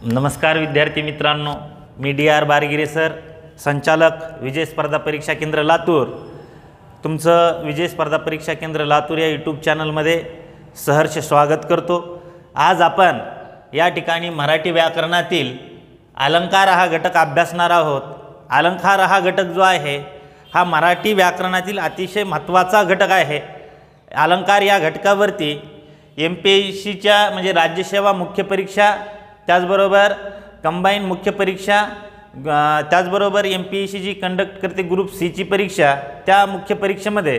नमस्कार विद्यार्थी मित्रांनो, मी डी.आर. बारगिरे सर, संचालक विजय स्पर्धा परीक्षा केंद्र लातूर. तुमचं विजय स्पर्धा परीक्षा केंद्र लातूर या यूट्यूब चॅनलमध्ये सहर्ष स्वागत करतो. आज आपण या ठिकाणी मराठी व्याकरणातील अलंकार हा घटक अभ्यासणार आहोत. अलंकार हा घटक जो आहे हा मराठी व्याकरणातील अतिशय महत्त्वाचा घटक आहे. अलंकार या घटकावरती MPSCच्या म्हणजे राज्यसेवा मुख्य परीक्षा, त्याचबरोबर कंबाईन मुख्य परीक्षा, त्याचबरोबर MPSC जी कंडक्ट करते ग्रुप Cची परीक्षा, त्या मुख्य परीक्षेमध्ये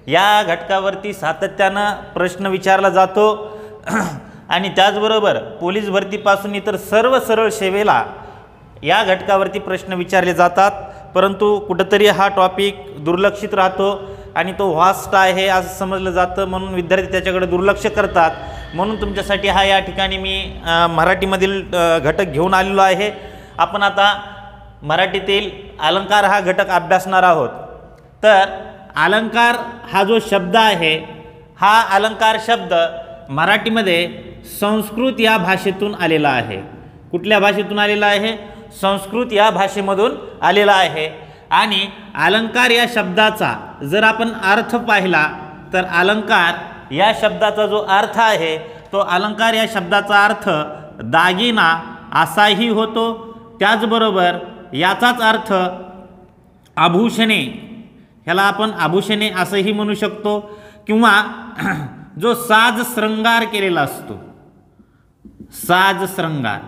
या घटकावरती सातत्यानं प्रश्न विचारला जातो. आणि त्याचबरोबर पोलीस भरतीपासून इतर सर्व सरळ सेवेला या घटकावरती प्रश्न विचारले जातात. परंतु कुठंतरी हा टॉपिक दुर्लक्षित राहतो आणि तो व्हास्ट आहे असं समजलं जातं, म्हणून विद्यार्थी त्याच्याकडे दुर्लक्ष करतात. म्हणून तुमच्यासाठी हा या ठिकाणी मी मराठीमधील घटक घेऊन आलेलो आहे. आपण आता मराठीतील अलंकार हा घटक अभ्यासणार आहोत. तर अलंकार हा जो शब्द आहे, हा अलंकार शब्द मराठीमध्ये संस्कृत या भाषेतून आलेला आहे. कुठल्या भाषेतून आलेला आहे? संस्कृत या भाषेमधून आलेला आहे. आणि अलंकार या शब्दाचा जर आपण अर्थ पाहिला तर अलंकार या शब्दाचा जो अर्थ आहे तो अलंकार या शब्दाचा अर्थ दागिना असाही होतो. त्याचबरोबर याचाच अर्थ आभूषणे, ह्याला आपण आभूषणे असंही म्हणू शकतो, किंवा जो साज श्रंगार केलेला असतो, साज श्रंगार,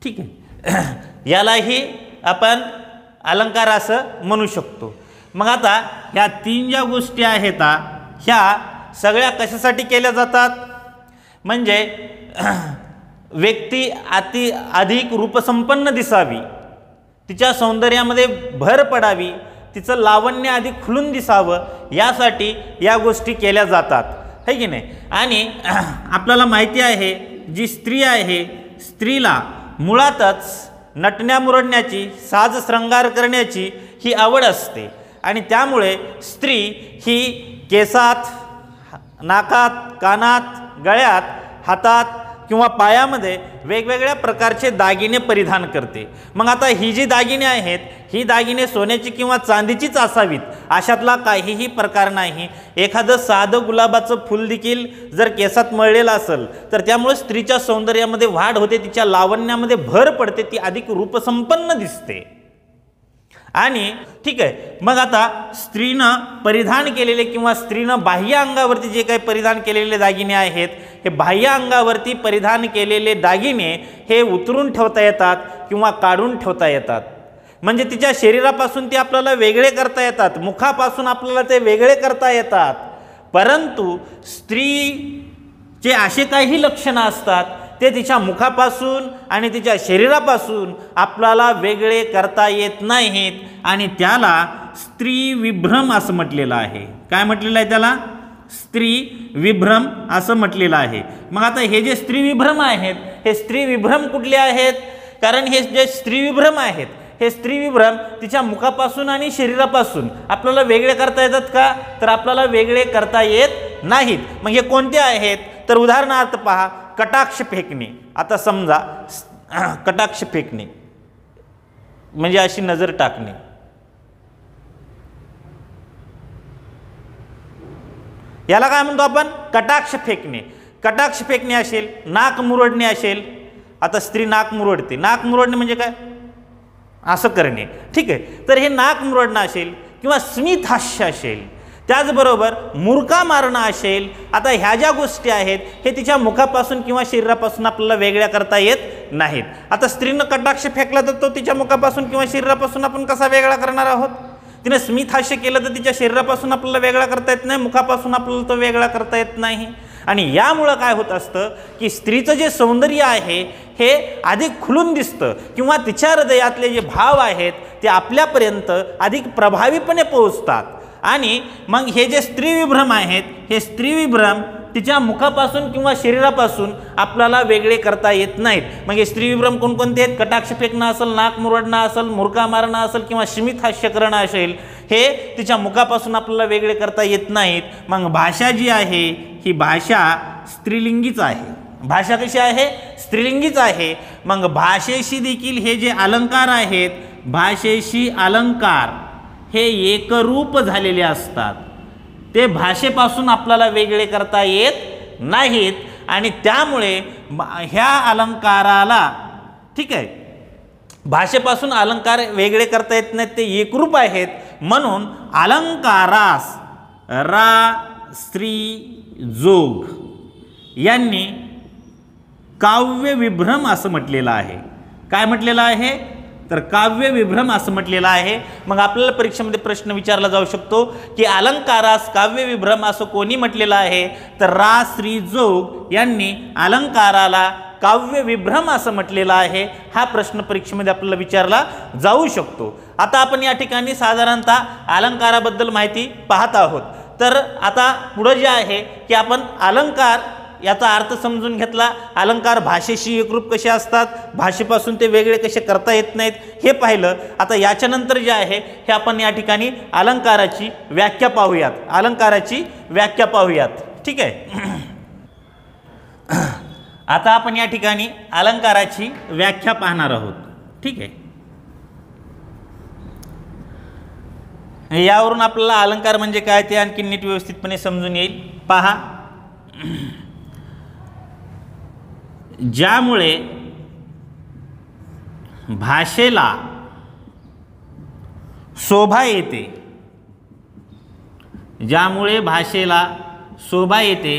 ठीक आहे, यालाही आपण अलंकार असं म्हणू शकतो. मग आता ह्या तीन ज्या गोष्टी आहेत ह्या सगळ्या कशासाठी केल्या जातात? म्हणजे व्यक्ती अधिक रूपसंपन्न दिसावी, तिच्या सौंदर्यामध्ये भर पडावी, तिचं लावण्य अधिक खुलून दिसावं, यासाठी या गोष्टी केल्या जातात, है की नाही. आणि आपल्याला माहिती आहे जी स्त्री आहे, स्त्रीला मुळातच नटण्या मुरडण्याची, साज श्रंगार करण्याची ही आवड असते. आणि त्यामुळे स्त्री ही केसात, नाकात, कानात, गळ्यात, हातात किंवा पायामध्ये वेगवेगळ्या प्रकारचे दागिने परिधान करते. मग आता ही जी दागिने आहेत, ही दागिने सोन्याची किंवा चांदीचीच असावीत अशातला काहीही प्रकार नाही. एखादं साधं गुलाबाचं फूल देखील जर केसात मळलेलं असेल तर त्यामुळे स्त्रीच्या सौंदर्यामध्ये वाढ होते, तिच्या लावण्यामध्ये भर पडते, ती अधिक रूपसंपन्न दिसते. आणि ठीक आहे, मग आता स्त्रीनं परिधान केलेले किंवा स्त्रीनं बाह्य अंगावरती जे काही परिधान केलेले दागिने आहेत, हे बाह्य अंगावरती परिधान केलेले दागिने हे उतरून ठेवता येतात किंवा काढून ठेवता येतात. म्हणजे तिच्या शरीरापासून ते आपल्याला वेगळे करता येतात, मुखापासून आपल्याला ते वेगळे करता येतात. परंतु स्त्रीचे असे काही लक्षणं असतात ते तिच्या मुखापासून आणि तिच्या शरीरापासून आपल्याला वेगळे करता येत नाहीत. आणि त्याला स्त्री विभ्रम असं म्हटलेलं आहे. काय म्हटलेलं आहे त्याला? स्त्री विभ्रम असं म्हटलेलं आहे. मग आता हे जे स्त्री विभ्रम आहेत, हे स्त्री विभ्रम कुठले आहेत? कारण हे जे स्त्री विभ्रम आहेत, हे स्त्री विभ्रम तिच्या मुखापासून आणि शरीरापासून आपल्याला वेगळे करता येतात का? तर आपल्याला वेगळे करता येत नाहीत. मग हे कोणते आहेत? तर उदाहरणार्थ पहा, कटाक्ष फेकणे. आता समजा कटाक्ष फेकणे म्हणजे अशी नजर टाकणे, याला काय म्हणतो आपण? कटाक्ष फेकणे. कटाक्ष फेकणे असेल, नाक मुरडणे असेल. आता स्त्री नाक मुरडते, नाक मुरडणे म्हणजे काय? असं करणे, ठीक आहे. तर हे नाक मुरडणं असेल किंवा स्मित हास्य असेल, त्याचबरोबर मुरका मारणं असेल. आता ह्या ज्या गोष्टी आहेत हे तिच्या मुखापासून किंवा शरीरापासून आपल्याला वेगळ्या करता येत नाहीत. आता स्त्रीनं कटाक्ष फेकला तर तो तिच्या मुखापासून किंवा शरीरापासून आपण कसा वेगळा करणार आहोत? तिने स्मित हास्य केलं तर तिच्या शरीरापासून आपल्याला वेगळा करता येत नाही, मुखापासून आपल्याला तो वेगळा करता येत नाही. आणि यामुळं काय होत असतं की स्त्रीचं जे सौंदर्य आहे हे अधिक खुलून दिसतं, किंवा तिच्या हृदयातले जे भाव आहेत ते आपल्यापर्यंत अधिक प्रभावीपणे पोहोचतात. आणि मग हे जे स्त्री विभ्रम आहेत, हे स्त्री विभ्रम तिच्या मुखापासून किंवा शरीरापासून आपल्याला वेगळे करता येत नाहीत. मग हे स्त्री विभ्रम कोणकोणते आहेत? कटाक्ष फेकणं असेल, नाक मुरडणं असेल, मुरका मारणं असेल किंवा स्मित हास्य करणं असेल, हे तिच्या मुखापासून आपल्याला वेगळे करता येत नाहीत. मग भाषा जी आहे ही भाषा स्त्रीलिंगीच आहे. भाषा कशी आहे? स्त्रीलिंगीच आहे. मग भाषेशी देखील हे जे अलंकार आहेत, भाषेशी अलंकार हे एकरूप झालेले असतात. ते भाषेपासून आपल्याला वेगळे करता येत नाहीत आणि त्यामुळे ह्या अलंकाराला, ठीक आहे, भाषेपासून अलंकार वेगळे करता येत नाहीत, ते एकरूप आहेत. म्हणून अलंकारास रा स्त्री जोग यांनी काव्य विभ्रम असं म्हटलेलं आहे. काय म्हटलेलं आहे? तर काव्य विभ्रम असं म्हटलेलं आहे. मग आपल्याला परीक्षेमध्ये प्रश्न विचारला जाऊ शकतो की अलंकारास काव्य विभ्रम असं कोणी म्हटलेलं आहे? तर रा श्री जोग यांनी अलंकाराला काव्य विभ्रम असं म्हटलेलं आहे. हा प्रश्न परीक्षेमध्ये आपल्याला विचारला जाऊ शकतो. आता आपण या ठिकाणी साधारणतः अलंकाराबद्दल माहिती पाहत आहोत. तर आता पुढे जे आहे की आपण अलंकार याचा अर्थ समजून घेतला, अलंकार भाषेशी एकरूप कसे असतात, भाषेपासून ते वेगळे कसे करता येत नाहीत हे पाहिलं. आता याच्यानंतर जे आहे हे आपण या ठिकाणी अलंकाराची व्याख्या पाहूयात. अलंकाराची व्याख्या पाहूयात, ठीक आहे. आता आपण या ठिकाणी अलंकाराची व्याख्या पाहणार आहोत, ठीक आहे. यावरून आपल्याला अलंकार म्हणजे काय ते आणखी नीट व्यवस्थितपणे समजून येईल. पहा, ज्यामुळे भाषेला शोभा येते, ज्यामुळे भाषेला शोभा येते,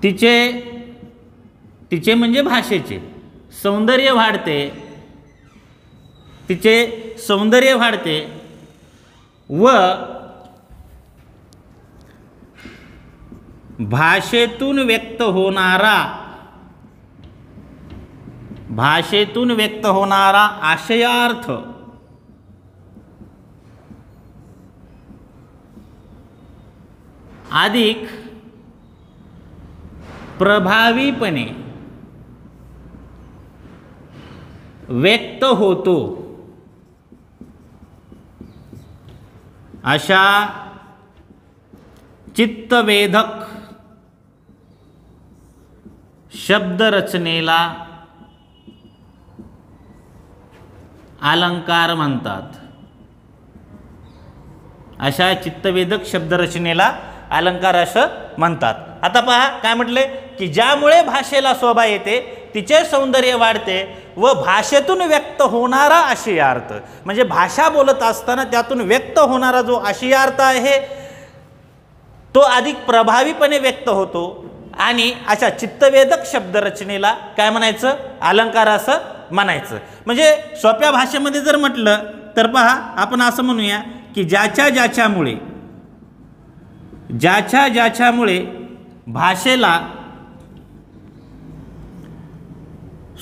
तिचे म्हणजे भाषेचे सौंदर्य वाढते, तिचे सौंदर्य वाढते व भाषेतून व्यक्त होणारा आशयार्थ अधिक प्रभावीपणे व्यक्त होतो. अशा चित्तवेधक शब्दरचनेला अलंकार म्हणतात. अशा चित्तवेधक शब्दरचनेला अलंकार असं म्हणतात. आता पहा काय म्हटले की ज्यामुळे भाषेला शोभा येते, तिचे सौंदर्य वाढते व भाषेतून व्यक्त होणारा आशयार्थ, म्हणजे भाषा बोलत असताना त्यातून व्यक्त होणारा जो आशयार्थ आहे तो अधिक प्रभावीपणे व्यक्त होतो. आणि अशा चित्तवेधक शब्दरचनेला काय म्हणायचं? अलंकार असं म्हणायचं. म्हणजे सोप्या भाषेमध्ये जर म्हटलं तर पहा, आपण असं म्हणूया की ज्याच्यामुळे भाषेला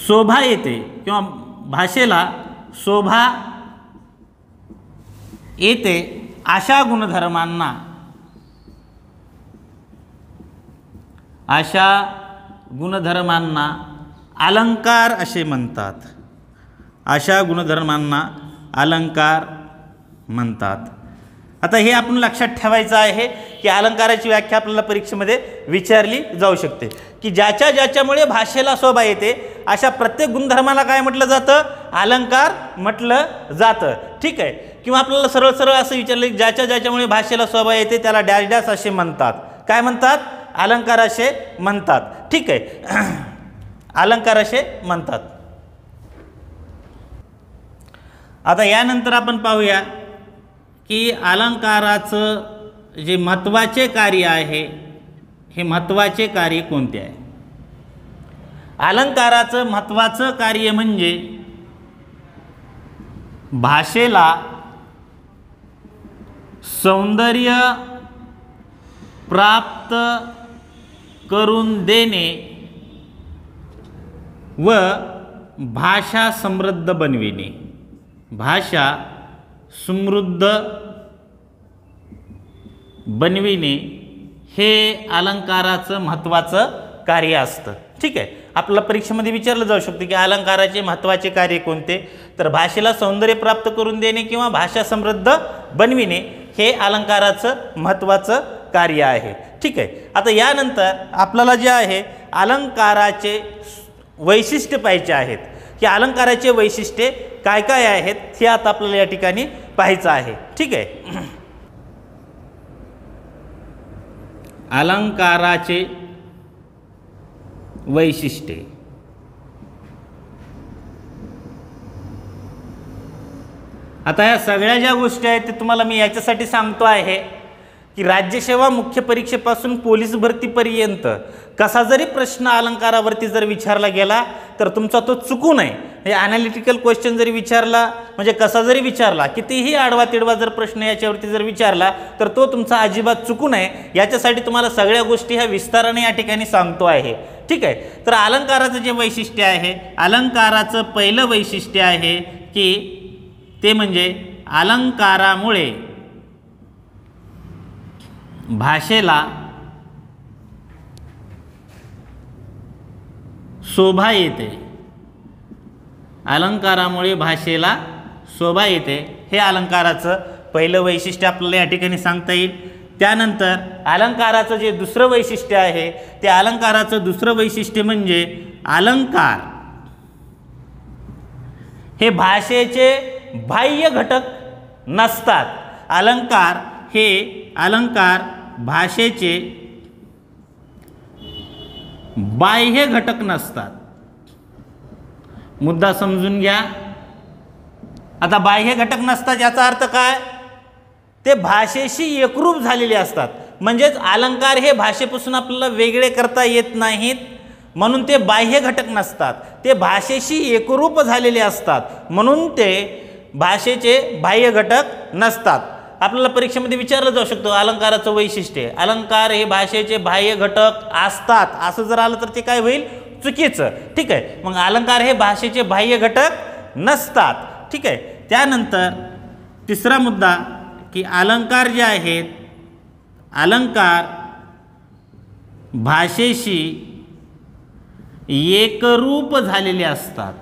शोभा येते किंवा भाषेला शोभा येते अशा गुणधर्मांना अलंकार असे म्हणतात. अशा गुणधर्मांना अलंकार म्हणतात. आता हे आपण लक्षात ठेवायचं आहे की अलंकाराची व्याख्या आपल्याला परीक्षेमध्ये विचारली जाऊ शकते की ज्याच्यामुळे भाषेला शोभा येते अशा प्रत्येक गुणधर्माला काय म्हटलं जातं? अलंकार म्हटलं जातं, ठीक आहे. किंवा आपल्याला सरळ सरळ असं विचारलं की ज्याच्यामुळे भाषेला शोभा येते त्याला डॅश डॅश असे म्हणतात. काय म्हणतात? अलंकार असे म्हणतात, ठीक आहे. अलंकार असे म्हणतात. आता यानंतर आपण पाहूया की अलंकाराचं जे महत्त्वाचे कार्य आहे, हे महत्त्वाचे कार्य कोणते आहे? अलंकाराचं महत्त्वाचं कार्य म्हणजे भाषेला सौंदर्य प्राप्त करून देणे व भाषा समृद्ध बनविणे. भाषा समृद्ध बनविणे हे अलंकाराचं महत्त्वाचं कार्य असतं, ठीक आहे. आपल्याला परीक्षेमध्ये विचारलं जाऊ शकते की अलंकाराचे महत्त्वाचे कार्य कोणते? तर भाषेला सौंदर्य प्राप्त करून देणे किंवा भाषा समृद्ध बनविणे हे अलंकाराचं महत्त्वाचं कार्य आहे, ठीक आहे. आता यानंतर आपल्याला जे आहे अलंकाराचे वैशिष्ट्य पाहायचे आहेत की अलंकाराचे वैशिष्ट्ये काय काय आहेत हे आता आपल्याला या ठिकाणी पाहायचं आहे. ठीक आहे. अलंकाराचे वैशिष्ट्ये. आता या सगळ्या ज्या गोष्टी आहेत ते तुम्हाला मी याच्यासाठी सांगतो आहे की राज्यसेवा मुख्य परीक्षेपासून पोलीस भरतीपर्यंत कसा जरी प्रश्न अलंकारावरती जर विचारला गेला तर तुमचा तो चुकू नये. हे ॲनालिटिकल क्वेश्चन जरी विचारला म्हणजे कसा जरी विचारला, कितीही आडवा तिडवा जर प्रश्न याच्यावरती जर विचारला तर तो तुमचा अजिबात चुकू नये याच्यासाठी तुम्हाला सगळ्या गोष्टी ह्या विस्ताराने या ठिकाणी सांगतो आहे. ठीक आहे. तर अलंकाराचं जे वैशिष्ट्य आहे, अलंकाराचं पहिलं वैशिष्ट्य आहे की ते म्हणजे अलंकारामुळे भाषेला शोभा येते. अलंकारामुळे भाषेला शोभा येते हे अलंकाराचं पहिलं वैशिष्ट्य आपल्याला या ठिकाणी सांगता येईल. त्यानंतर अलंकाराचं जे दुसरं वैशिष्ट्य आहे ते अलंकाराचं दुसरं वैशिष्ट्य म्हणजे अलंकार हे भाषेचे बाह्य घटक नसतात. अलंकार भाषेचे बाह्य घटक नसतात. मुद्दा समजून घ्या. आता बाह्य घटक नसतात याचा अर्थ काय? ते भाषेशी एकरूप झालेले असतात. म्हणजेच अलंकार हे भाषेपासून आपल्याला वेगळे करता येत नाहीत म्हणून ते बाह्य घटक नसतात. ते भाषेशी एकरूप झालेले असतात म्हणून ते भाषेचे बाह्य घटक नसतात. आपल्याला परीक्षेमध्ये विचारलं जाऊ शकतो अलंकाराचं वैशिष्ट्य. अलंकार हे भाषेचे बाह्य घटक असतात असं जर आलं तर ते काय होईल? चुकीचं. ठीक आहे. मग अलंकार हे भाषेचे बाह्य घटक नसतात. ठीक आहे. त्यानंतर तिसरा मुद्दा की अलंकार जे आहेत, अलंकार भाषेशी एकरूप झालेले असतात.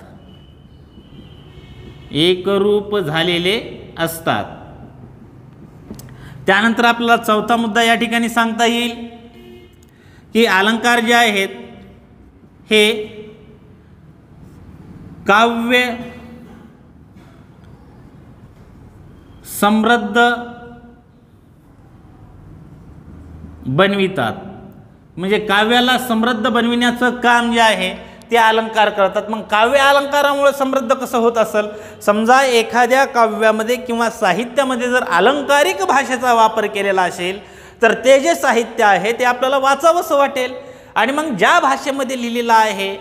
एकरूप झालेले असतात. त्यानंतर आपल्याला चौथा मुद्दा या ठिकाणी सांगता येईल की अलंकार जे आहेत हे काव्य समृद्ध बनवितात. म्हणजे काव्याला समृद्ध बनविण्याचं काम जे आहे ते अलंकार करतात. मग काव्य अलंकारामुळे समृद्ध कसं होत असेल? समजा एखाद्या काव्यामध्ये किंवा साहित्यामध्ये जर अलंकारिक भाषेचा वापर केलेला असेल तर ते जे साहित्य आहे ते आपल्याला वाचावंसं वाटेल. आणि मग ज्या भाषेमध्ये लिहिलेलं आहे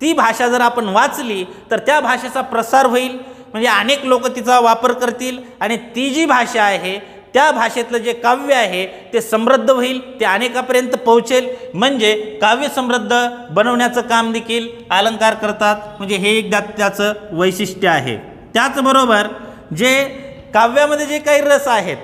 ती भाषा जर आपण वाचली तर त्या भाषेचा प्रसार होईल. म्हणजे अनेक लोक तिचा वापर करतील आणि ती जी भाषा आहे त्या भाषेतलं जे काव्य आहे ते समृद्ध होईल, ते अनेकापर्यंत पोहोचेल. म्हणजे काव्य समृद्ध बनवण्याचं काम देखील अलंकार करतात. म्हणजे हे एकदा त्याचं वैशिष्ट्य आहे. त्याचबरोबर जे काव्यामध्ये जे काही रस आहेत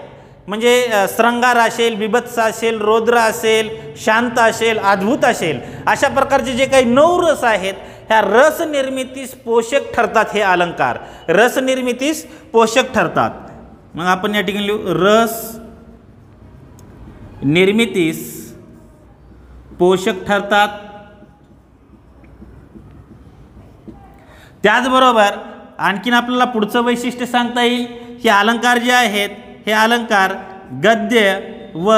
म्हणजे श्रृंगार असेल, बीभत्स असेल, रौद्र असेल, शांत असेल, अद्भुत असेल, अशा प्रकारचे जे काही 9 रस आहेत ह्या रस निर्मितीस पोषक ठरतात. हे अलंकार रस निर्मितीस पोषक ठरतात. मग आपण या ठिकाणी लिहू रस निर्मितीस पोषक ठरतात. त्याचबरोबर आणखीन आपल्याला पुढचं वैशिष्ट्य सांगता येईल की अलंकार जे आहेत हे अलंकार गद्य व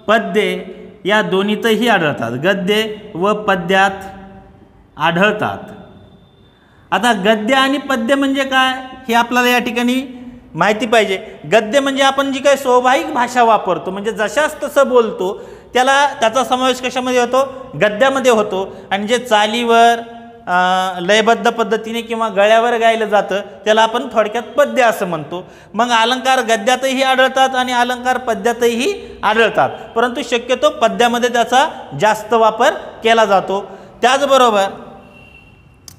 पद्य या दोन्हीतही आढळतात. गद्य व पद्यात आढळतात. आता गद्य आणि पद्य म्हणजे काय हे आपल्याला या ठिकाणी माहिती पाहिजे. गद्य म्हणजे आपण जी काही स्वाभाविक भाषा वापरतो म्हणजे जशास तसं बोलतो त्याचा समावेश कशामध्ये होतो? गद्यामध्ये होतो. आणि जे चालीवर लयबद्ध पद्धतीने किंवा गळ्यावर गायलं जातं त्याला आपण थोडक्यात पद्य असं म्हणतो. मग अलंकार गद्यातही आढळतात आणि अलंकार पद्यातही आढळतात, परंतु शक्यतो पद्यामध्ये त्याचा जास्त वापर केला जातो. त्याचबरोबर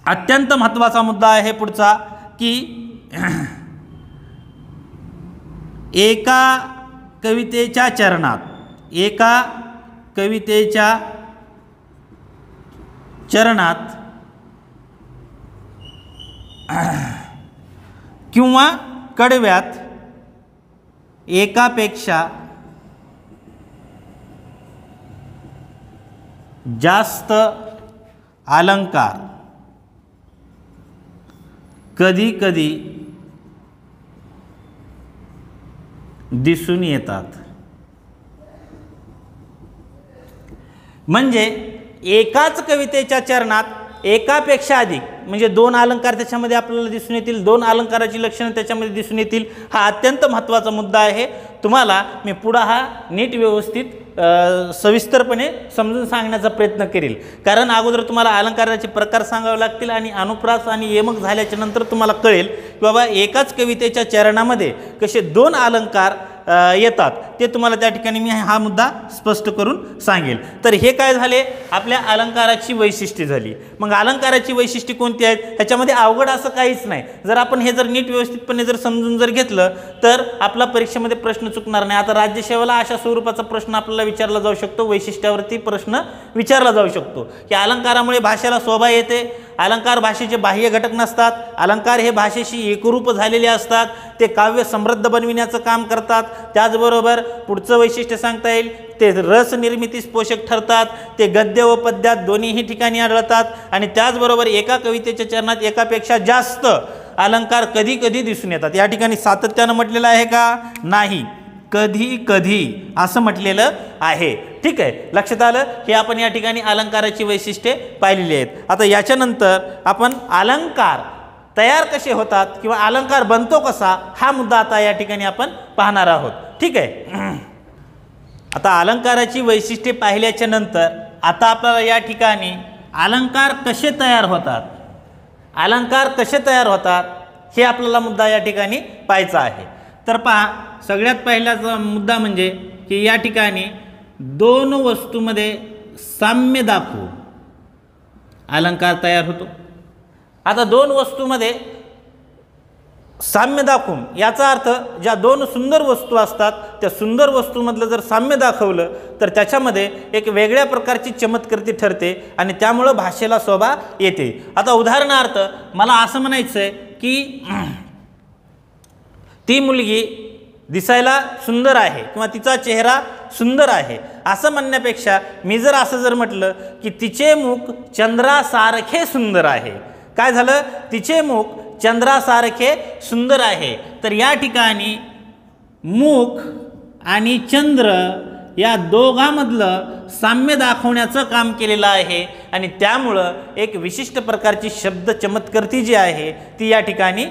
अत्यंत महत्त्वाचा मुद्दा आहे पुढचा की एका कवितेच्या चरणात किंवा कडव्यात एकापेक्षा जास्त अलंकार कधी कधी दिसून येतात। म्हणजे एकाच कवितेच्या चरणात एकापेक्षा अधिक म्हणजे 2 अलंकार त्याच्यामध्ये आपल्याला दिसून येतील, 2 अलंकाराची लक्षणं त्याच्यामध्ये दिसून येतील। हा अत्यंत महत्त्वाचा मुद्दा आहे। तुम्हाला मी पुढे हा नीट व्यवस्थित सविस्तरपणे समजून सांगण्याचा प्रयत्न करेल, कारण अगोदर तुम्हाला अलंकाराचे प्रकार सांगावे लागतील आणि अनुप्रास आणि यमक झाल्याच्या नंतर तुम्हाला कळेल की बाबा एकाच कवितेच्या चरणामध्ये कसे 2 अलंकार येतात, ते तुम्हाला त्या ठिकाणी मी हा मुद्दा स्पष्ट करून सांगेल। तर हे काय झाले, आपल्या अलंकाराची वैशिष्ट्ये झाली। मग अलंकाराची वैशिष्ट्ये कोणती आहेत, ह्याच्यामध्ये अवघड असं काहीच नाही। जर आपण हे जर नीट व्यवस्थितपणे जर समजून जर घेतलं तर आपला परीक्षेमध्ये प्रश्न चुकणार नाही। आता राज्यसेवेला अशा स्वरूपाचा प्रश्न आपल्याला विचारला जाऊ शकतो, वैशिष्ट्यावरती प्रश्न विचारला जाऊ शकतो की अलंकारामुळे भाषेला शोभा येते, अलंकार भाषेचे बाह्य घटक नसतात, अलंकार हे भाषेशी एकरूप झालेले असतात, ते काव्य समृद्ध बनविण्याचं काम करतात। त्याचबरोबर पुढचं वैशिष्ट्य सांगता येईल, ते रस निर्मितीस पोषक ठरतात, ते गद्य व पद्यात दोन्हीही ठिकाणी आढळतात आणि त्याचबरोबर एका कवितेच्या चरणात एकापेक्षा जास्त अलंकार कधी कधी दिसून येतात। या ठिकाणी सातत्यानं म्हटलेलं आहे का, नाही, कधी कधी असं म्हटलेलं आहे। ठीक आहे, लक्षात आलं। हे आपण या ठिकाणी अलंकाराची वैशिष्ट्ये पाहिलेली आहेत। आता याच्यानंतर आपण अलंकार तयार कसे होतात किंवा अलंकार बनतो कसा, हा मुद्दा आता या ठिकाणी आपण पाहणार आहोत। ठीक आहे, आता अलंकाराची वैशिष्ट्ये पाहिल्याच्या नंतर आता आपल्याला या ठिकाणी अलंकार कसे तयार होतात, अलंकार कसे तयार होतात हे आपल्याला मुद्दा या ठिकाणी पाहायचा आहे। तर पहा, सगळ्यात पहिलाचा मुद्दा म्हणजे की या ठिकाणी 2 वस्तूमध्ये साम्य दाखवून अलंकार तयार होतो। आता 2 वस्तूमध्ये साम्य दाखवून याचा अर्थ ज्या 2 सुंदर वस्तू असतात त्या सुंदर वस्तूमधलं जर साम्य दाखवलं तर त्याच्यामध्ये एक वेगळ्या प्रकारची चमत्कृती ठरते आणि त्यामुळं भाषेला शोभा येते। आता उदाहरणार्थ मला असं म्हणायचं आहे की ती मुलगी दिसायला सुंदर आहे किंवा तिचा चेहरा सुंदर आहे असं म्हणण्यापेक्षा मी जर असं जर म्हटलं की तिचे मुख चंद्रासारखे सुंदर आहे, काय झालं, तिचे मुख चंद्रासारखे सुंदर आहे। तर या ठिकाणी मुख आणि चंद्र या दोघांमधलं साम्य दाखवण्याचं काम केलेलं आहे आणि त्यामुळं एक विशिष्ट प्रकारची शब्द चमत्कृती जी आहे ती या ठिकाणी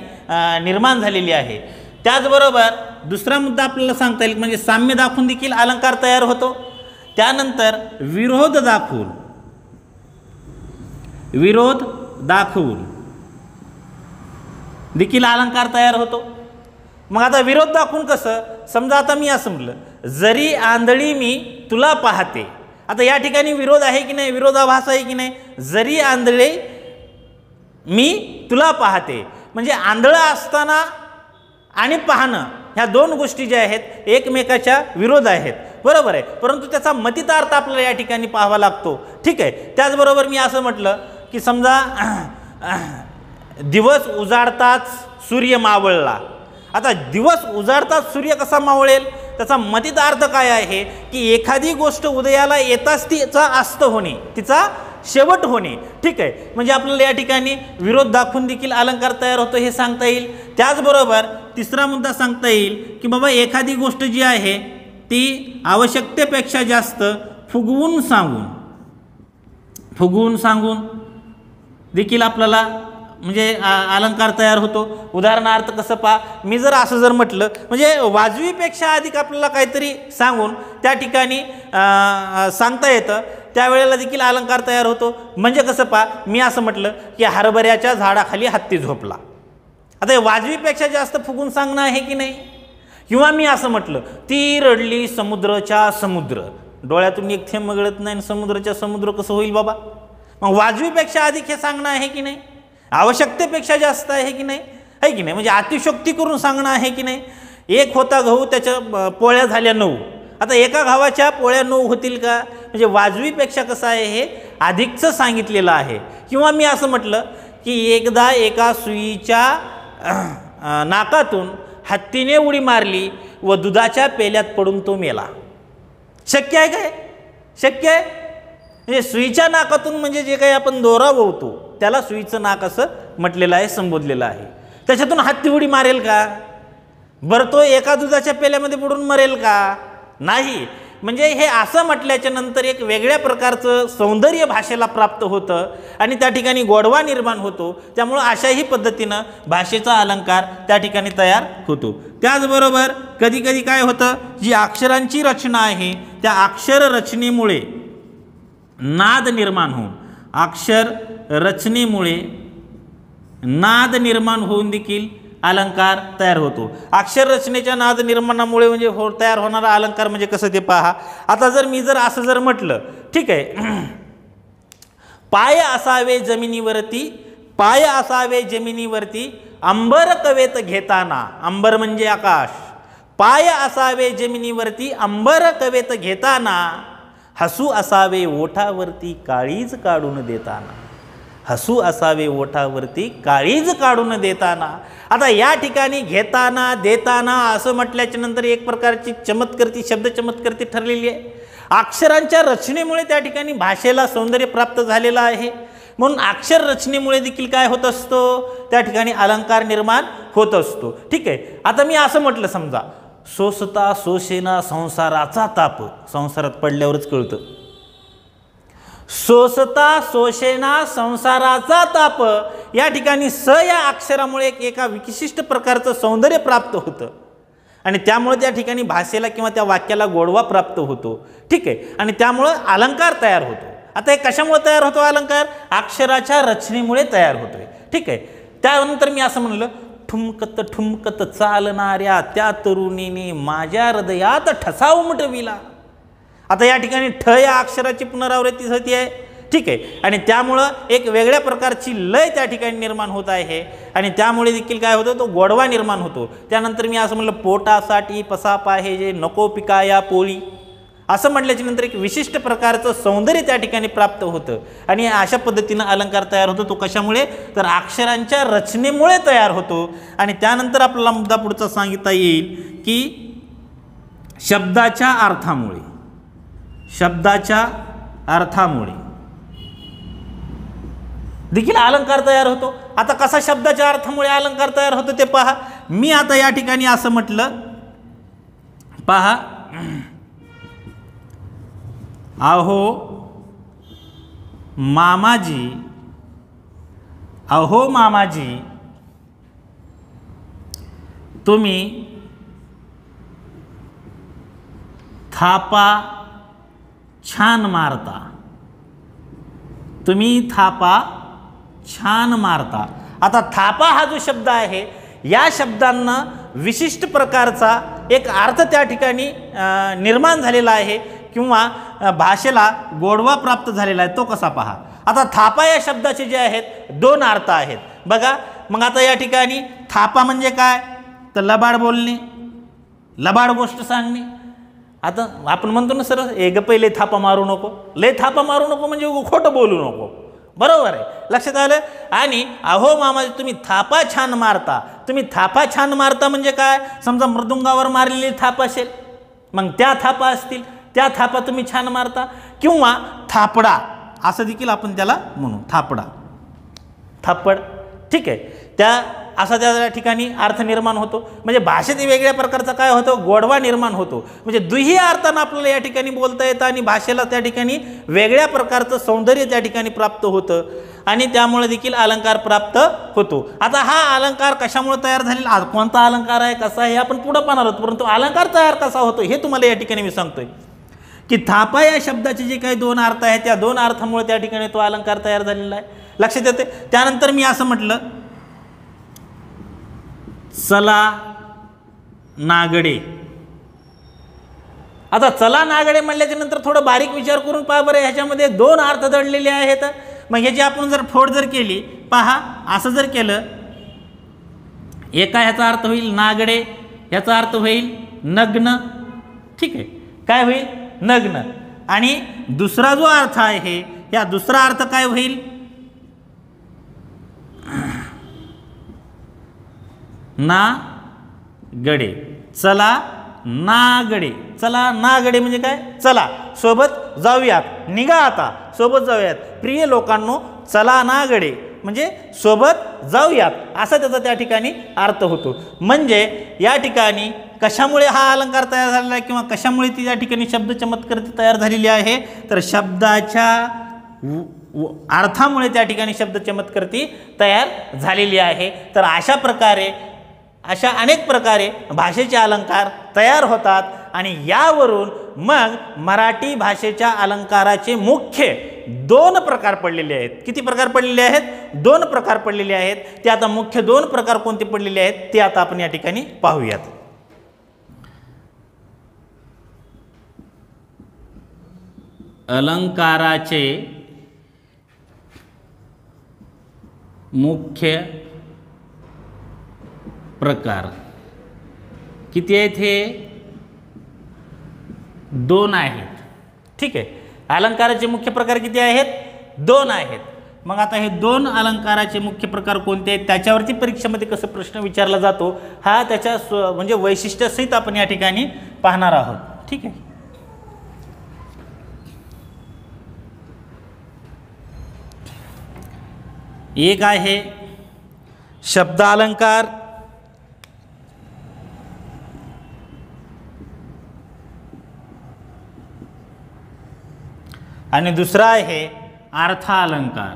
निर्माण झालेली आहे। त्याचबरोबर दुसरा मुद्दा आपल्याला सांगता येईल म्हणजे साम्य दाखवून देखील अलंकार तयार होतो। त्यानंतर विरोध दाखवून देखील अलंकार तयार होतो। मग आता विरोध दाखवून कसं, समजा आता मी असं म्हटलं, जरी आंधळी मी तुला पाहते, आता या ठिकाणी विरोध आहे की नाही, विरोधाभास आहे की नाही, जरी आंधळे मी तुला पाहते म्हणजे आंधळा असताना आणि पाहणं ह्या 2 गोष्टी ज्या आहेत एकमेकाच्या विरोध आहेत, बरोबर आहे, परंतु त्याचा मतितार्थ आपल्याला या ठिकाणी पाहावा लागतो। ठीक आहे, त्याचबरोबर मी असं म्हटलं की समजा दिवस उजाडताच सूर्य मावळला, आता दिवस उजाडताच सूर्य कसा मावळेल, त्याचा मतितार्थ काय आहे की एखादी गोष्ट उदयाला येताच तिचा अस्त होणे, तिचा शेवट होणे। ठीक आहे, म्हणजे आपल्याला या ठिकाणी विरोध दाखवून देखील अलंकार तयार होतो हे सांगता येईल। त्याचबरोबर तिसरा मुद्दा सांगता येईल की बाबा एखादी गोष्ट जी आहे ती आवश्यकतेपेक्षा जास्त फुगवून सांगून देखील आपल्याला म्हणजे अलंकार तयार होतो। उदाहरणार्थ कसं पहा, मी जर असं जर म्हटलं म्हणजे वाजवीपेक्षा अधिक आपल्याला काहीतरी सांगून त्या ठिकाणी सांगता येतं, त्यावेळेला देखील अलंकार तयार होतो। म्हणजे कसं पहा, मी असं म्हटलं की हरभऱ्याच्या झाडाखाली हत्ती झोपला, आता हे वाजवीपेक्षा जास्त फुगून सांगणं आहे की नाही। किंवा मी असं म्हटलं ती रडली समुद्राच्या समुद्र, डोळ्यातून एक थेंब गळत नाही, समुद्राच्या समुद्र कसं होईल बाबा, मग वाजवीपेक्षा अधिक हे सांगणं आहे की नाही, आवश्यकतेपेक्षा जास्त आहे की नाही, आहे की नाही, म्हणजे अतिशयोक्ती करून सांगणं आहे की नाही। 1 होता गहू त्याच्या पोळ्या झाल्या 9, आता एका गव्हाच्या पोळ्या 9 होतील का, म्हणजे वाजवीपेक्षा कसं आहे हे अधिकचं सांगितलेलं आहे। किंवा मी असं म्हटलं की एकदा एका सुईच्या नाकातून हत्तीने उडी मारली व दुधाच्या पेल्यात पडून तो मेला, शक्य आहे काय, शक्य आहे, म्हणजे सुईच्या नाकातून म्हणजे जे काही आपण दोरा ओवतो त्याला सुईचं नाक असं म्हटलेलं आहे, संबोधलेलं आहे. त्याच्यातून हत्ती उडी मारेल का? बरं तो एका दुधाच्या पेल्यामध्ये बुडून मरेल का? नाही. म्हणजे हे असं म्हटल्याच्या नंतर एक वेगळ्या प्रकारचं सौंदर्य भाषेला प्राप्त होतं आणि त्या ठिकाणी गोडवा निर्माण होतो. त्यामुळं अशाही पद्धतीनं भाषेचा अलंकार त्या ठिकाणी तयार होतो. त्याचबरोबर कधी कधी काय होतं, जी अक्षरांची रचना आहे त्या अक्षर रचनेमुळे नाद निर्माण होऊन, अक्षर रचनेमुळे नाद निर्माण होऊन देखील अलंकार तयार होतो. अक्षर रचनेच्या नाद निर्माणामुळे म्हणजे तयार होणारा अलंकार म्हणजे कसं ते पहा. आता जर मी असं जर म्हटलं, ठीक आहे, पाय असावे जमिनीवरती, पाय असावे जमिनीवरती, अंबर कवेत घेताना, अंबर म्हणजे आकाश, पाय असावे जमिनीवरती अंबर कवेत घेताना, हसू असावे ओठावरती काळीज काढून देताना, हसू असावे ओठावरती काळीज काढून देताना. आता या ठिकाणी घेताना देताना असं म्हटल्याच्या नंतर एक प्रकारची चमत्कृती, शब्द चमत्कृती ठरलेली आहे. अक्षरांच्या रचनेमुळे त्या ठिकाणी भाषेला सौंदर्य प्राप्त झालेलं आहे. म्हणून अक्षर रचनेमुळे देखील काय होत असतो, त्या ठिकाणी अलंकार निर्माण होत असतो. ठीक आहे. आता मी असं म्हटलं, समजा सोसता सोसेना संसाराचा ताप, संसारात पडल्यावरच कळतं, सोसता सोशेना संसाराचा ताप. या ठिकाणी स या अक्षरामुळे एका विशिष्ट प्रकारचं सौंदर्य प्राप्त होतं आणि त्यामुळे त्या ठिकाणी भाषेला किंवा त्या वाक्याला गोडवा प्राप्त होतो. ठीक आहे. आणि त्यामुळे अलंकार तयार होतो. आता हे कशामुळे तयार होतो अलंकार? अक्षराच्या रचनेमुळे तयार होतोय. ठीक आहे. त्यानंतर मी असं म्हणलं, ठुमकत ठुमकत चालणाऱ्या त्या तरुणीने माझ्या हृदयात ठसा उमटविला. आता या ठिकाणी ठ या अक्षराची पुनरावृत्ती होती आहे. ठीक आहे. आणि त्यामुळं एक वेगळ्या प्रकारची लय त्या ठिकाणी निर्माण होत आहे आणि त्यामुळे देखील काय होतं, तो गोडवा निर्माण होतो. त्यानंतर मी असं म्हणलं, पोटासाठी पसा पाहिजे नको पिकाया पोळी, असं म्हटल्याच्या नंतर एक विशिष्ट प्रकारचं सौंदर्य त्या ठिकाणी प्राप्त होतं आणि अशा पद्धतीनं अलंकार तयार होतो. तो कशामुळे? तर अक्षरांच्या रचनेमुळे तयार होतो. आणि त्यानंतर आपल्याला मुद्दा पुढचा सांगितता येईल की शब्दाच्या अर्थामुळे, शब्दाच्या अर्थामुळे देखील अलंकार तयार होतो. आता कसा शब्दाच्या अर्थामुळे अलंकार तयार होतो ते पहा. मी आता या ठिकाणी असं म्हटलं, पहा, अहो मामाजी, अहो मामाजी तुम्ही थापा छान मारता, तुम्ही थापा छान मारता. आता थापा हा जो शब्द आहे या शब्दांना विशिष्ट प्रकारचा एक अर्थ त्या ठिकाणी निर्माण झालेला आहे किंवा भाषेला गोडवा प्राप्त झालेला आहे. तो कसा पहा. आता थापा या शब्दाचे जे आहेत दोन अर्थ आहेत बघा. मग आता या ठिकाणी थापा म्हणजे काय, तर लबाड बोलणे, लबाड गोष्ट सांगणे. आता आपण म्हणतो ना सर, एक पहिले थापा मारू नको, लय थापा मारू नको म्हणजे खोटं बोलू नको. बरोबर आहे, लक्षात आलं. आणि अहो मामाजी तुम्ही थापा छान मारता, तुम्ही थापा छान मारता म्हणजे काय, समजा मृदुंगावर मारलेली थाप असेल, मग त्या थापा असतील, त्या थापा तुम्ही छान मारता. किंवा थापडा असं देखील आपण त्याला म्हणू, थापडा, थापड. ठीक आहे. त्या असा त्या ठिकाणी अर्थ निर्माण होतो. म्हणजे भाषेत वेगळ्या प्रकारचा काय होतो, गोडवा निर्माण होतो. म्हणजे दुही अर्थानं आपल्याला या ठिकाणी बोलता येतं आणि भाषेला त्या ठिकाणी वेगळ्या प्रकारचं सौंदर्य त्या ठिकाणी प्राप्त होतं आणि त्यामुळे देखील अलंकार प्राप्त होतो. आता हा अलंकार कशामुळे तयार झालेला, कोणता अलंकार आहे, कसा आहे, हे आपण पुढे पाहणार आहोत. परंतु अलंकार तयार कसा होतो हे तुम्हाला या ठिकाणी मी सांगतोय की थापा या शब्दाचे जे काही दोन अर्थ आहेत त्या दोन अर्थामुळे त्या ठिकाणी तो अलंकार तयार झालेला आहे. लक्षात येते. त्यानंतर मी असं म्हटलं, चला नागडे. आता चला नागडे म्हटल्याच्या नंतर थोडं बारीक विचार करून पहा बरं, ह्याच्यामध्ये दोन अर्थ दडलेले आहेत. मग ह्याची आपण जर फोड जर केली, पहा असं जर केलं, एका ह्याचा अर्थ होईल नागडे, ह्याचा अर्थ होईल नग्न. ठीक आहे, काय होईल, नग्न. आणि दुसरा जो अर्थ आहे या दुसरा अर्थ काय होईल, ना गडे. चला नागडे, चला नागडे म्हणजे काय, चला सोबत जाऊयात, निघा आता सोबत जाऊयात. प्रिय लोकांनो चला ना गडे म्हणजे सोबत जाऊयात असा त्याचा त्या ठिकाणी अर्थ होतो. म्हणजे या ठिकाणी कशामुळे हा अलंकार तयार झालेला आहे किंवा कशामुळे ती या ठिकाणी शब्द चमत्कृती तयार झालेली आहे, तर शब्दाच्या अर्थामुळे त्या ठिकाणी शब्द चमत्कृती तयार झालेली आहे. तर अशा अनेक प्रकारे भाषेचे अलंकार तयार होतात आणि यावरून मग मराठी भाषेच्या अलंकाराचे मुख्य 2 प्रकार पडलेले आहेत. किती प्रकार पडलेले आहेत? 2 प्रकार पडलेले आहेत. ते आता मुख्य 2 प्रकार कोणते पडलेले आहेत ते आता आपण या ठिकाणी पाहूयात. अलंकाराचे मुख्य प्रकार किती आहेत? हे 2 आहेत. ठीक आहे. अलंकाराचे मुख्य प्रकार किती आहेत? 2 आहेत. मग आता हे 2 अलंकाराचे मुख्य प्रकार कोणते आहेत त्याच्यावरती परीक्षेमध्ये कसं प्रश्न विचारला जातो हा त्याच्या म्हणजे वैशिष्ट्यसहित आपण या ठिकाणी पाहणार आहोत. ठीक आहे. एक आहे शब्द अलंकार, आणि दुसरा आहे अर्थ अलंकार.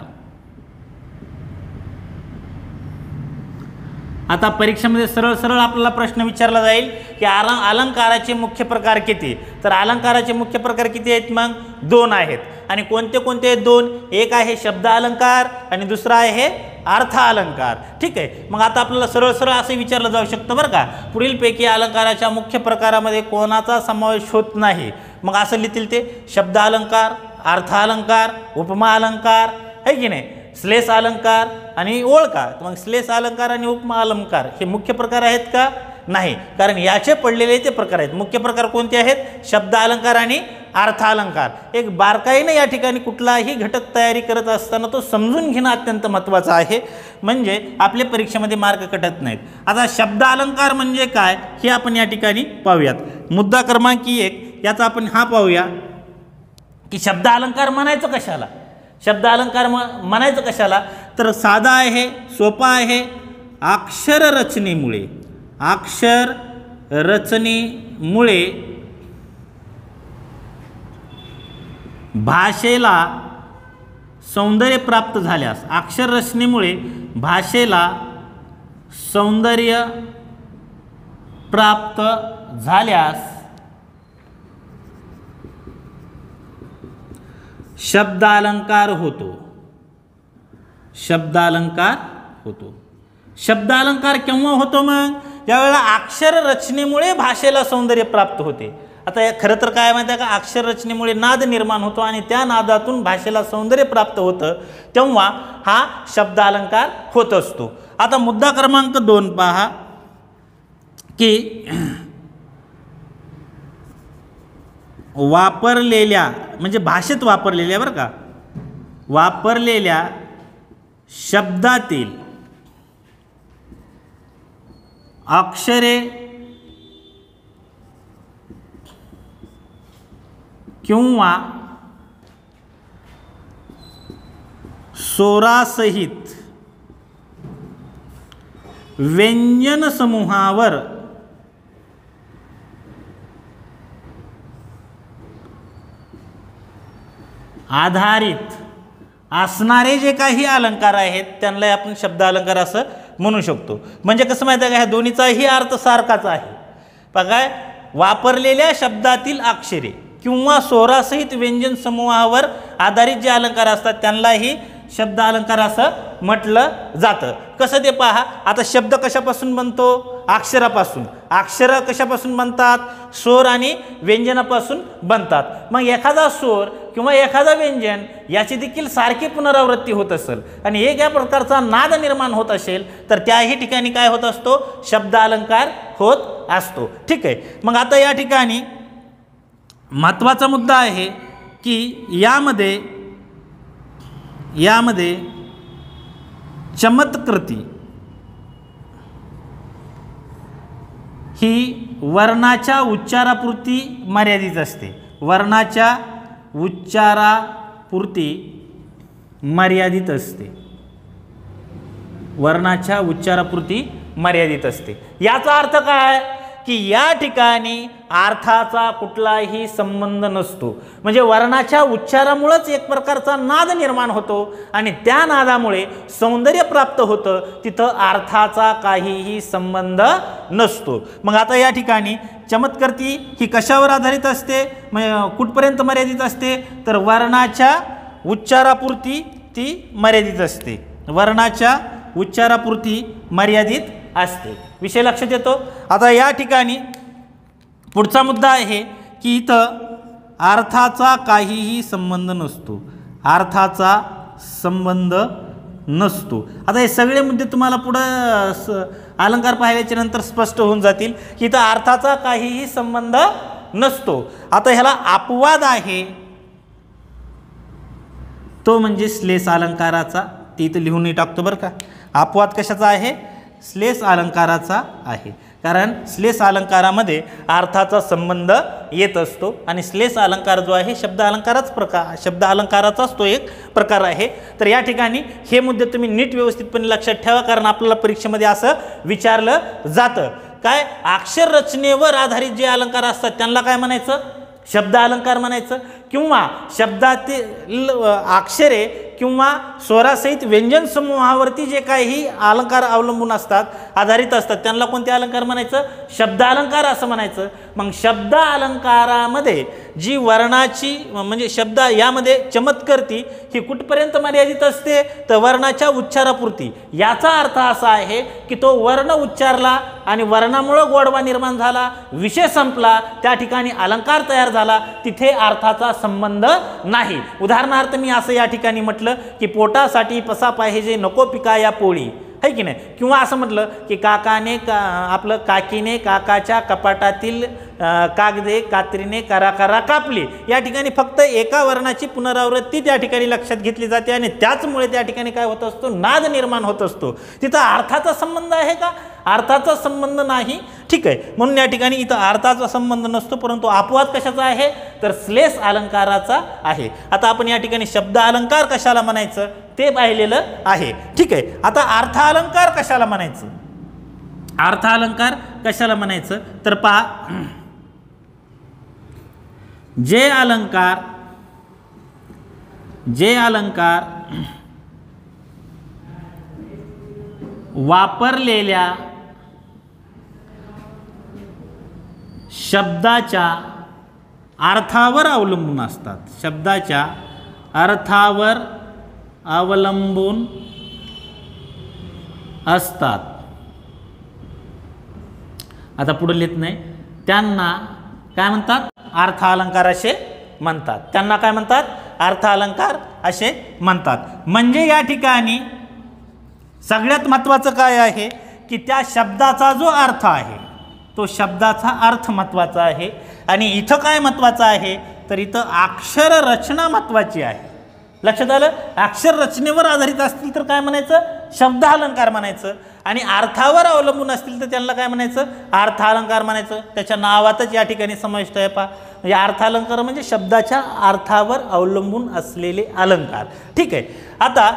आता परीक्षेमध्ये सरळ सरळ आपल्याला प्रश्न विचारला जाईल की अलंकाराचे मुख्य प्रकार किती, तर अलंकाराचे मुख्य प्रकार किती आहेत? मग 2 आहेत. आणि कोणते कोणते आहेत 2? एक आहे शब्द अलंकार आणि दुसरा आहे अर्थ अलंकार. ठीक आहे. मग आता आपल्याला सरळ सरळ असं विचारलं जाऊ शकतं बरं का, पुढीलपैकी अलंकाराच्या मुख्य प्रकारामध्ये कोणाचा समावेश होत नाही. मग असं लिहितील ते शब्द अलंकार, अर्थ अलंकार, उपमा अलंकार आहे की नाही, श्लेष अलंकार आणि ओळखा. मग श्लेष अलंकार आणि उपमा अलंकार हे मुख्य प्रकार आहेत का? नाही, कारण याचे पडलेले ते प्रकार आहेत. मुख्य प्रकार कोणते आहेत? शब्द अलंकार आणि अर्थ अलंकार. एक बारकाईने या ठिकाणी कुठलाही घटक तयारी करत असताना तो समजून घेणं अत्यंत महत्त्वाचं आहे, म्हणजे आपल्या परीक्षेमध्ये मार्क कटत नाहीत. आता शब्द अलंकार म्हणजे काय हे आपण या ठिकाणी पाहूयात. मुद्दा क्रमांक 1 याचा आपण हा पाहूया की शब्द अलंकार म्हणायचं कशाला. शब्द अलंकार म्हणायचं कशाला, तर साधा आहे, सोपा आहे. अक्षर रचनेमुळे भाषेला सौंदर्य प्राप्त झाल्यास, अक्षर रचनेमुळे भाषेला सौंदर्य प्राप्त झाल्यास शब्द अलंकार होतो. शब्द अलंकार होतो. शब्द अलंकार केव्हा होतो? मग ज्यावेळेला अक्षर रचनेमुळे भाषेला सौंदर्य प्राप्त होते. आता खरं तर काय माहिती आहे का, अक्षर रचनेमुळे नाद निर्माण होतो आणि त्या नादातून भाषेला सौंदर्य प्राप्त होतं, तेव्हा हा शब्द अलंकार होत असतो. आता मुद्दा क्रमांक 2 पहा की वापरलेल्या म्हणजे भाषेत वापरलेल्या बरं का, वापरलेल्या शब्दातील अक्षरे किंवा स्वरासहित व्यंजन समूहावर आधारित असणारे जे काही अलंकार आहेत त्यांना आपण शब्द अलंकार असं म्हणू शकतो. म्हणजे कसं माहिती आहे का, ह्या दोन्हीचाही अर्थ सारखाच आहे. बघा, वापरलेल्या शब्दातील अक्षरे किंवा स्वरासहित व्यंजन समूहावर आधारित जे अलंकार असतात त्यांनाही शब्द अलंकार असं म्हटलं जातं. कसं ते पहा. आता शब्द कशापासून बनतो? अक्षरापासून. अक्षर कशापासून बनतात? स्वर आणि व्यंजनापासून बनतात. मग एखादा स्वर किंवा एखादा व्यंजन याची देखील सारखी पुनरावृत्ती होत असेल आणि एक या प्रकारचा नाद निर्माण होत असेल तर त्याही ठिकाणी काय होत असतो? शब्द अलंकार होत असतो. ठीक आहे. मग आता या ठिकाणी महत्त्वाचा मुद्दा आहे की यामध्ये चमत्कृती ही वर्णाच्या उच्चारापुरती मर्यादित असते. वर्णाच्या उच्चारापुरती पुरती मर्यादित असते, वर्णाच्या उच्चारापुरती मर्यादित असते। याचा अर्थ काय की या ठिकाणी अर्थाचा कुठलाही संबंध नसतो, म्हणजे वर्णाच्या उच्चारामुळेच एक प्रकारचा नाद निर्माण होतो आणि त्या नादामुळे सौंदर्य प्राप्त होतं, तिथं अर्थाचा काहीही संबंध नसतो। मग आता या ठिकाणी चमत्कृती ही कशावर आधारित असते, कुठपर्यंत मर्यादित असते, तर वर्णाच्या उच्चारापुरती ती मर्यादित असते, वर्णाच्या उच्चारापुरती मर्यादित असते। विषय लक्षात येतो। आता या ठिकाणी पुढचा मुद्दा आहे की इथं अर्थाचा काहीही संबंध नसतो, अर्थाचा संबंध नसतो। आता हे सगळे मुद्दे तुम्हाला पुढं अलंकार पाहिल्याच्या नंतर स्पष्ट होऊन जातील की इथं अर्थाचा काहीही संबंध नसतो। आता ह्याला अपवाद आहे, तो म्हणजे श्लेष अलंकाराचा, ती इथं लिहून टाकतो बरं का। अपवाद कशाचा आहे, श्लेष अलंकाराचा आहे, कारण श्लेष अलंकारामध्ये अर्थाचा संबंध येत असतो आणि श्लेष अलंकार जो आहे शब्द अलंकाराचाच तो एक प्रकार आहे। तर या ठिकाणी हे मुद्दे तुम्ही नीट व्यवस्थितपणे लक्षात ठेवा, कारण आपल्याला परीक्षेमध्ये असं विचारलं जातं। काय अक्षर रचनेवर आधारित जे अलंकार असतात त्यांना काय म्हणायचं, शब्द अलंकार म्हणायचं, किंवा शब्दातील अक्षरे किंवा स्वरासहित व्यंजन समूहावरती जे काही अलंकार अवलंबून असतात, आधारित असतात, त्यांना कोणते अलंकार म्हणायचं, शब्द अलंकार असं म्हणायचं। मग शब्द अलंकारामध्ये जी वर्णाची म्हणजे शब्द यामध्ये चमत्कृती ही कुठपर्यंत मर्यादित असते, तर वर्णाच्या उच्चारापुरती। याचा अर्थ असा आहे की तो वर्ण उच्चारला आणि वर्णामुळे गोडवा निर्माण झाला, विषय संपला, त्या ठिकाणी अलंकार तयार झाला, तिथे अर्थाचा संबंध नाही। उदाहरणार्थ मी असं या ठिकाणी म्हटलं की पोटासाठी पसा पाहिजे नको पिका या पोळी, है की नाही, किंवा असं म्हटलं की आपलं काकीने काकाच्या कपाटातील कागदे कात्रीने करा कापली। या ठिकाणी फक्त एका वर्णाची पुनरावृत्ती त्या ठिकाणी लक्षात घेतली जाते आणि त्याचमुळे त्या ठिकाणी काय होत असतो, नाद निर्माण होत असतो। तिथं अर्थाचा संबंध आहे का, अर्थाचा संबंध नाही, ठीक आहे। म्हणून या ठिकाणी इथं अर्थाचा संबंध नसतो, परंतु अपवाद कशाचा आहे, तर श्लेष अलंकाराचा आहे। आता आपण या ठिकाणी शब्द अलंकार कशाला म्हणायचं ते पाहिलेलं आहे, ठीक आहे। आता अर्थ अलंकार कशाला म्हणायचं, अर्थ अलंकार कशाला म्हणायचं, तर पहा, जे अलंकार वापरलेल्या शब्दाच्या अर्थावर अवलंबून असतात, शब्दाच्या अर्थावर अवलंबून असतात। आता पुढे लिहित नाही, त्यांना काय म्हणतात, अर्थ अलंकार असे म्हणतात, त्यांना काय म्हणतात, अर्थ अलंकार असे म्हणतात। म्हणजे या ठिकाणी सगळ्यात महत्त्वाचं काय आहे की त्या शब्दाचा जो अर्थ आहे तो शब्दाचा अर्थ महत्त्वाचा आहे, आणि इथं काय महत्त्वाचं आहे, तर इथं अक्षर रचना महत्त्वाची आहे। लक्षात आलं, अक्षर रचनेवर आधारित असतील तर काय म्हणायचं, शब्द अलंकार म्हणायचं, आणि अर्थावर अवलंबून असतील तर त्यांना काय म्हणायचं, अर्थ अलंकार म्हणायचं। त्याच्या नावातच या ठिकाणी समाविष्ट आहे पहा, म्हणजे अर्थ अलंकार म्हणजे शब्दाच्या अर्थावर अवलंबून असलेले अलंकार, ठीक आहे। आता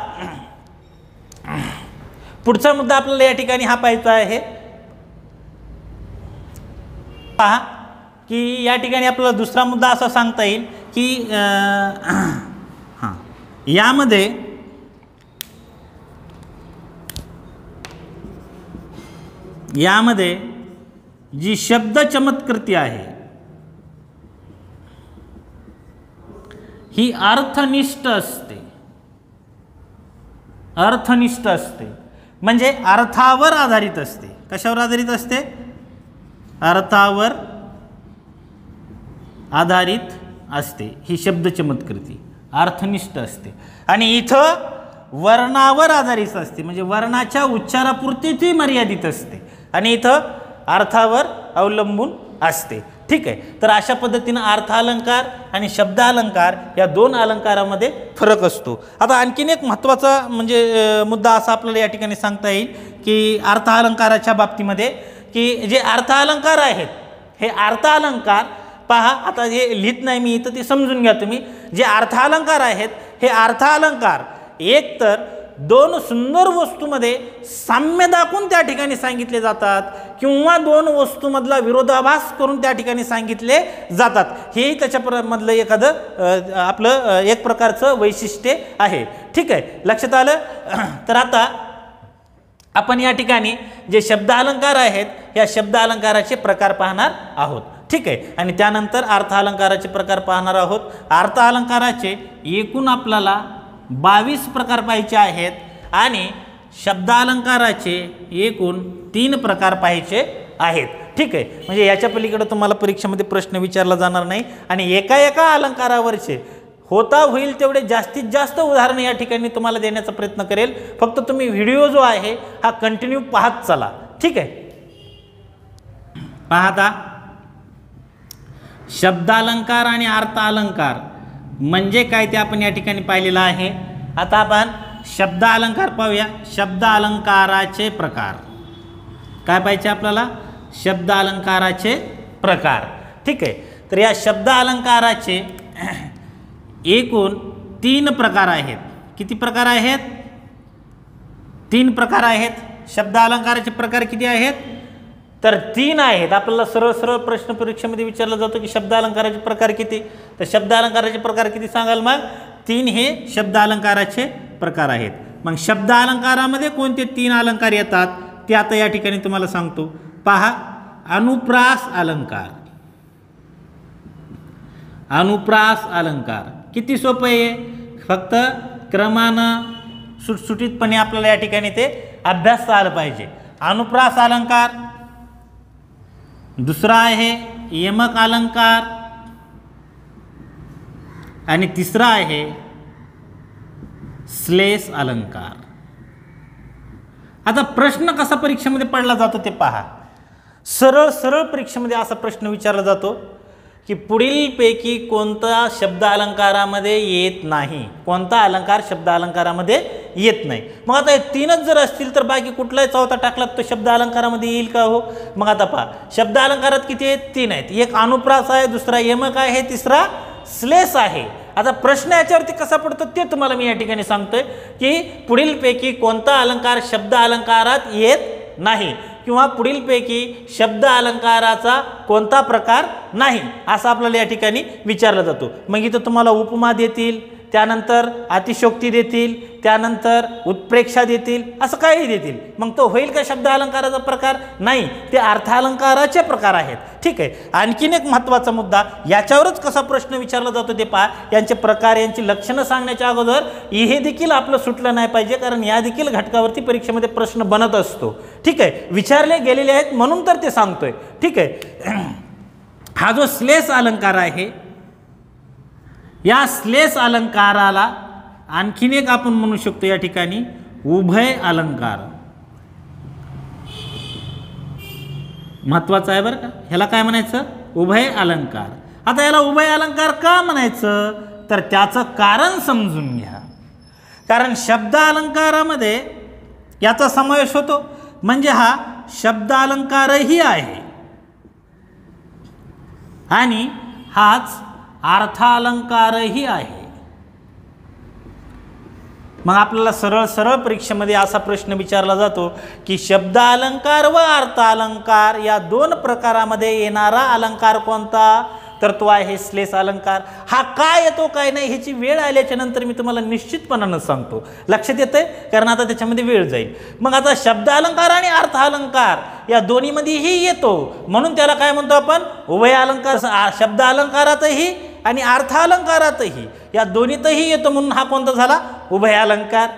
पुढचा मुद्दा आपल्याला या ठिकाणी हा पाहायचा आहे, पहा की या ठिकाणी आपल्याला दुसरा मुद्दा असा सांगता येईल की यामध्ये जी शब्द चमत्कृती आहे ही अर्थनिष्ठ असते, अर्थनिष्ठ असते म्हणजे अर्थावर आधारित असते। कशावर आधारित असते, अर्थावर आधारित असते ही शब्द चमत्कृती, अर्थनिष्ठ असते। आणि इथं वर्णावर आधारित असते, म्हणजे वर्णाच्या उच्चारापुरती ती मर्यादित असते, आणि इथं अर्थावर अवलंबून असते, ठीक आहे। तर अशा पद्धतीने अर्थ अलंकार आणि शब्द अलंकार या दोन अलंकारामध्ये फरक असतो। आता आणखीन एक महत्त्वाचा म्हणजे मुद्दा असा आपल्याला या ठिकाणी सांगता येईल की अर्थ अलंकाराच्या बाबतीमध्ये की जे अर्थ अलंकार आहेत हे अर्थ अलंकार पहा, आता हे लिहित नाही मी इथं, ते समजून घ्या तुम्ही। जे अर्थ अलंकार आहेत हे अर्थालंकार एक तर दोन सुंदर वस्तूमध्ये साम्य दाखवून त्या ठिकाणी सांगितले जातात किंवा दोन वस्तूमधला विरोधाभास करून त्या ठिकाणी सांगितले जातात, हेही त्याच्यामधलं एखादं आपलं एक प्रकारचं वैशिष्ट्य आहे. ठीक आहे, लक्षात आलं. तर आता आपण या ठिकाणी जे शब्द अलंकार आहेत या शब्द अलंकाराचे प्रकार पाहणार आहोत. ठीक आहे, आणि त्यानंतर अर्थ अलंकाराचे प्रकार पाहणार आहोत. अर्थ अलंकाराचे एकूण आपल्याला 22 प्रकार पाहायचे आहेत आणि शब्द अलंकाराचे एकूण 3 प्रकार पाहायचे आहेत. ठीक आहे, म्हणजे याच्या पलीकडे तुम्हाला परीक्षेमध्ये प्रश्न विचारला जाणार नाही आणि एका अलंकारावरचे होता होईल तेवढे जास्तीत जास्त उदाहरणं या ठिकाणी तुम्हाला देण्याचा प्रयत्न करेल. फक्त तुम्ही व्हिडिओ जो आहे हा कंटिन्यू पाहत चला. ठीक आहे, पाहता शब्दालंकार आणि अर्थ अलंकार म्हणजे काय ते आपण या ठिकाणी पाहिलेलं आहे. आता आपण शब्द अलंकार पाहूया. शब्द अलंकाराचे प्रकार काय पाहिजे आपल्याला? शब्द अलंकाराचे प्रकार. ठीक आहे, तर या शब्द अलंकाराचे एकूण 3 प्रकार आहेत. किती प्रकार आहेत? 3 प्रकार आहेत. शब्द अलंकाराचे प्रकार किती आहेत? तर 3 आहेत. आपल्याला सरळ प्रश्न परीक्षेमध्ये विचारला जातो की शब्द अलंकाराचे प्रकार किती, तर शब्द अलंकाराचे प्रकार किती सांगाल मग? 3 हे शब्द अलंकाराचे प्रकार आहेत. मग शब्द अलंकारामध्ये कोणते 3 अलंकार येतात ते आता या ठिकाणी तुम्हाला सांगतो. पहा, अनुप्रास अलंकार. अनुप्रास अलंकार किती सोपं आहे, फक्त क्रमानं सुटसुटीतपणे आपल्याला या ठिकाणी ते अभ्यासता आलं पाहिजे. अनुप्रास अलंकार, दुसरा आहे यमक अलंकार आणि तिसरा आहे श्लेष अलंकार. आता प्रश्न कसा परीक्षेमध्ये पडला जातो ते पहा. सरळ परीक्षेमध्ये असा प्रश्न विचारला जातो की पुढीलपैकी कोणता शब्द अलंकारामध्ये येत नाही, कोणता अलंकार शब्द अलंकारामध्ये येत नाही. मग आता हे 3च जर असतील तर बाकी कुठलाही चौथा टाकला तो शब्द अलंकारामध्ये येईल का हो? मग आता पहा, शब्द अलंकारात किती आहेत? 3 आहेत. एक अनुप्रास आहे, दुसरा यमक आहे, तिसरा श्लेष आहे. आता प्रश्न याच्यावरती कसा पडतो ते तुम्हाला मी या ठिकाणी सांगतोय की पुढीलपैकी कोणता अलंकार शब्द अलंकारात येत नाही किंवा पुढीलपैकी शब्द अलंकाराचा कोणता प्रकार नाही असं आपल्याला या ठिकाणी विचारलं जातो. मग इथं तुम्हाला उपमा देतील, त्यानंतर अतिशयोक्ती देतील, त्यानंतर उत्प्रेक्षा देतील, असं काही देतील. मग तो होईल का शब्द अलंकाराचा प्रकार? नाही, ते अर्थालंकाराचे प्रकार आहेत. ठीक आहे, आणखीन एक महत्त्वाचा मुद्दा, याच्यावरच कसा प्रश्न विचारला जातो ते पहा. यांचे प्रकार, यांची लक्षणं सांगण्याच्या अगोदर हे देखील आपलं सुटलं नाही पाहिजे, कारण या देखील घटकावरती परीक्षेमध्ये प्रश्न बनत असतो. ठीक आहे, विचारले गेलेले आहेत म्हणून तर ते सांगतोय. ठीक आहे, हा जो श्लेष अलंकार आहे या श्लेष अलंकाराला आणखीन एक आपण म्हणू शकतो या ठिकाणी उभय अलंकार. महत्वाचं आहे बरं का, ह्याला काय म्हणायचं? उभय अलंकार. आता याला उभय अलंकार का म्हणायचं तर त्याचं कारण समजून घ्या. कारण शब्द अलंकारामध्ये याचा समावेश होतो, म्हणजे हा शब्द अलंकारही आहे आणि हाच अर्थालंकारही आहे. मग आपल्याला सरळ परीक्षेमध्ये असा प्रश्न विचारला जातो की शब्द अलंकार व अर्थ अलंकार या 2 प्रकारामध्ये येणारा अलंकार कोणता? तर तो आहे श्लेष अलंकार. हा काय येतो काय नाही ह्याची वेळ आल्याच्या नंतर मी तुम्हाला निश्चितपणानं सांगतो. लक्षात येतंय? कारण आता त्याच्यामध्ये वेळ जाईल. मग आता शब्द अलंकार आणि अर्थ अलंकार या दोन्हीमध्येही येतो म्हणून त्याला काय म्हणतो आपण? उभय अलंकार. शब्द अलंकारातही आणि अर्थ अलंकारातही या दोन्हीतही येतो म्हणून हा कोणता झाला? उभय अलंकार.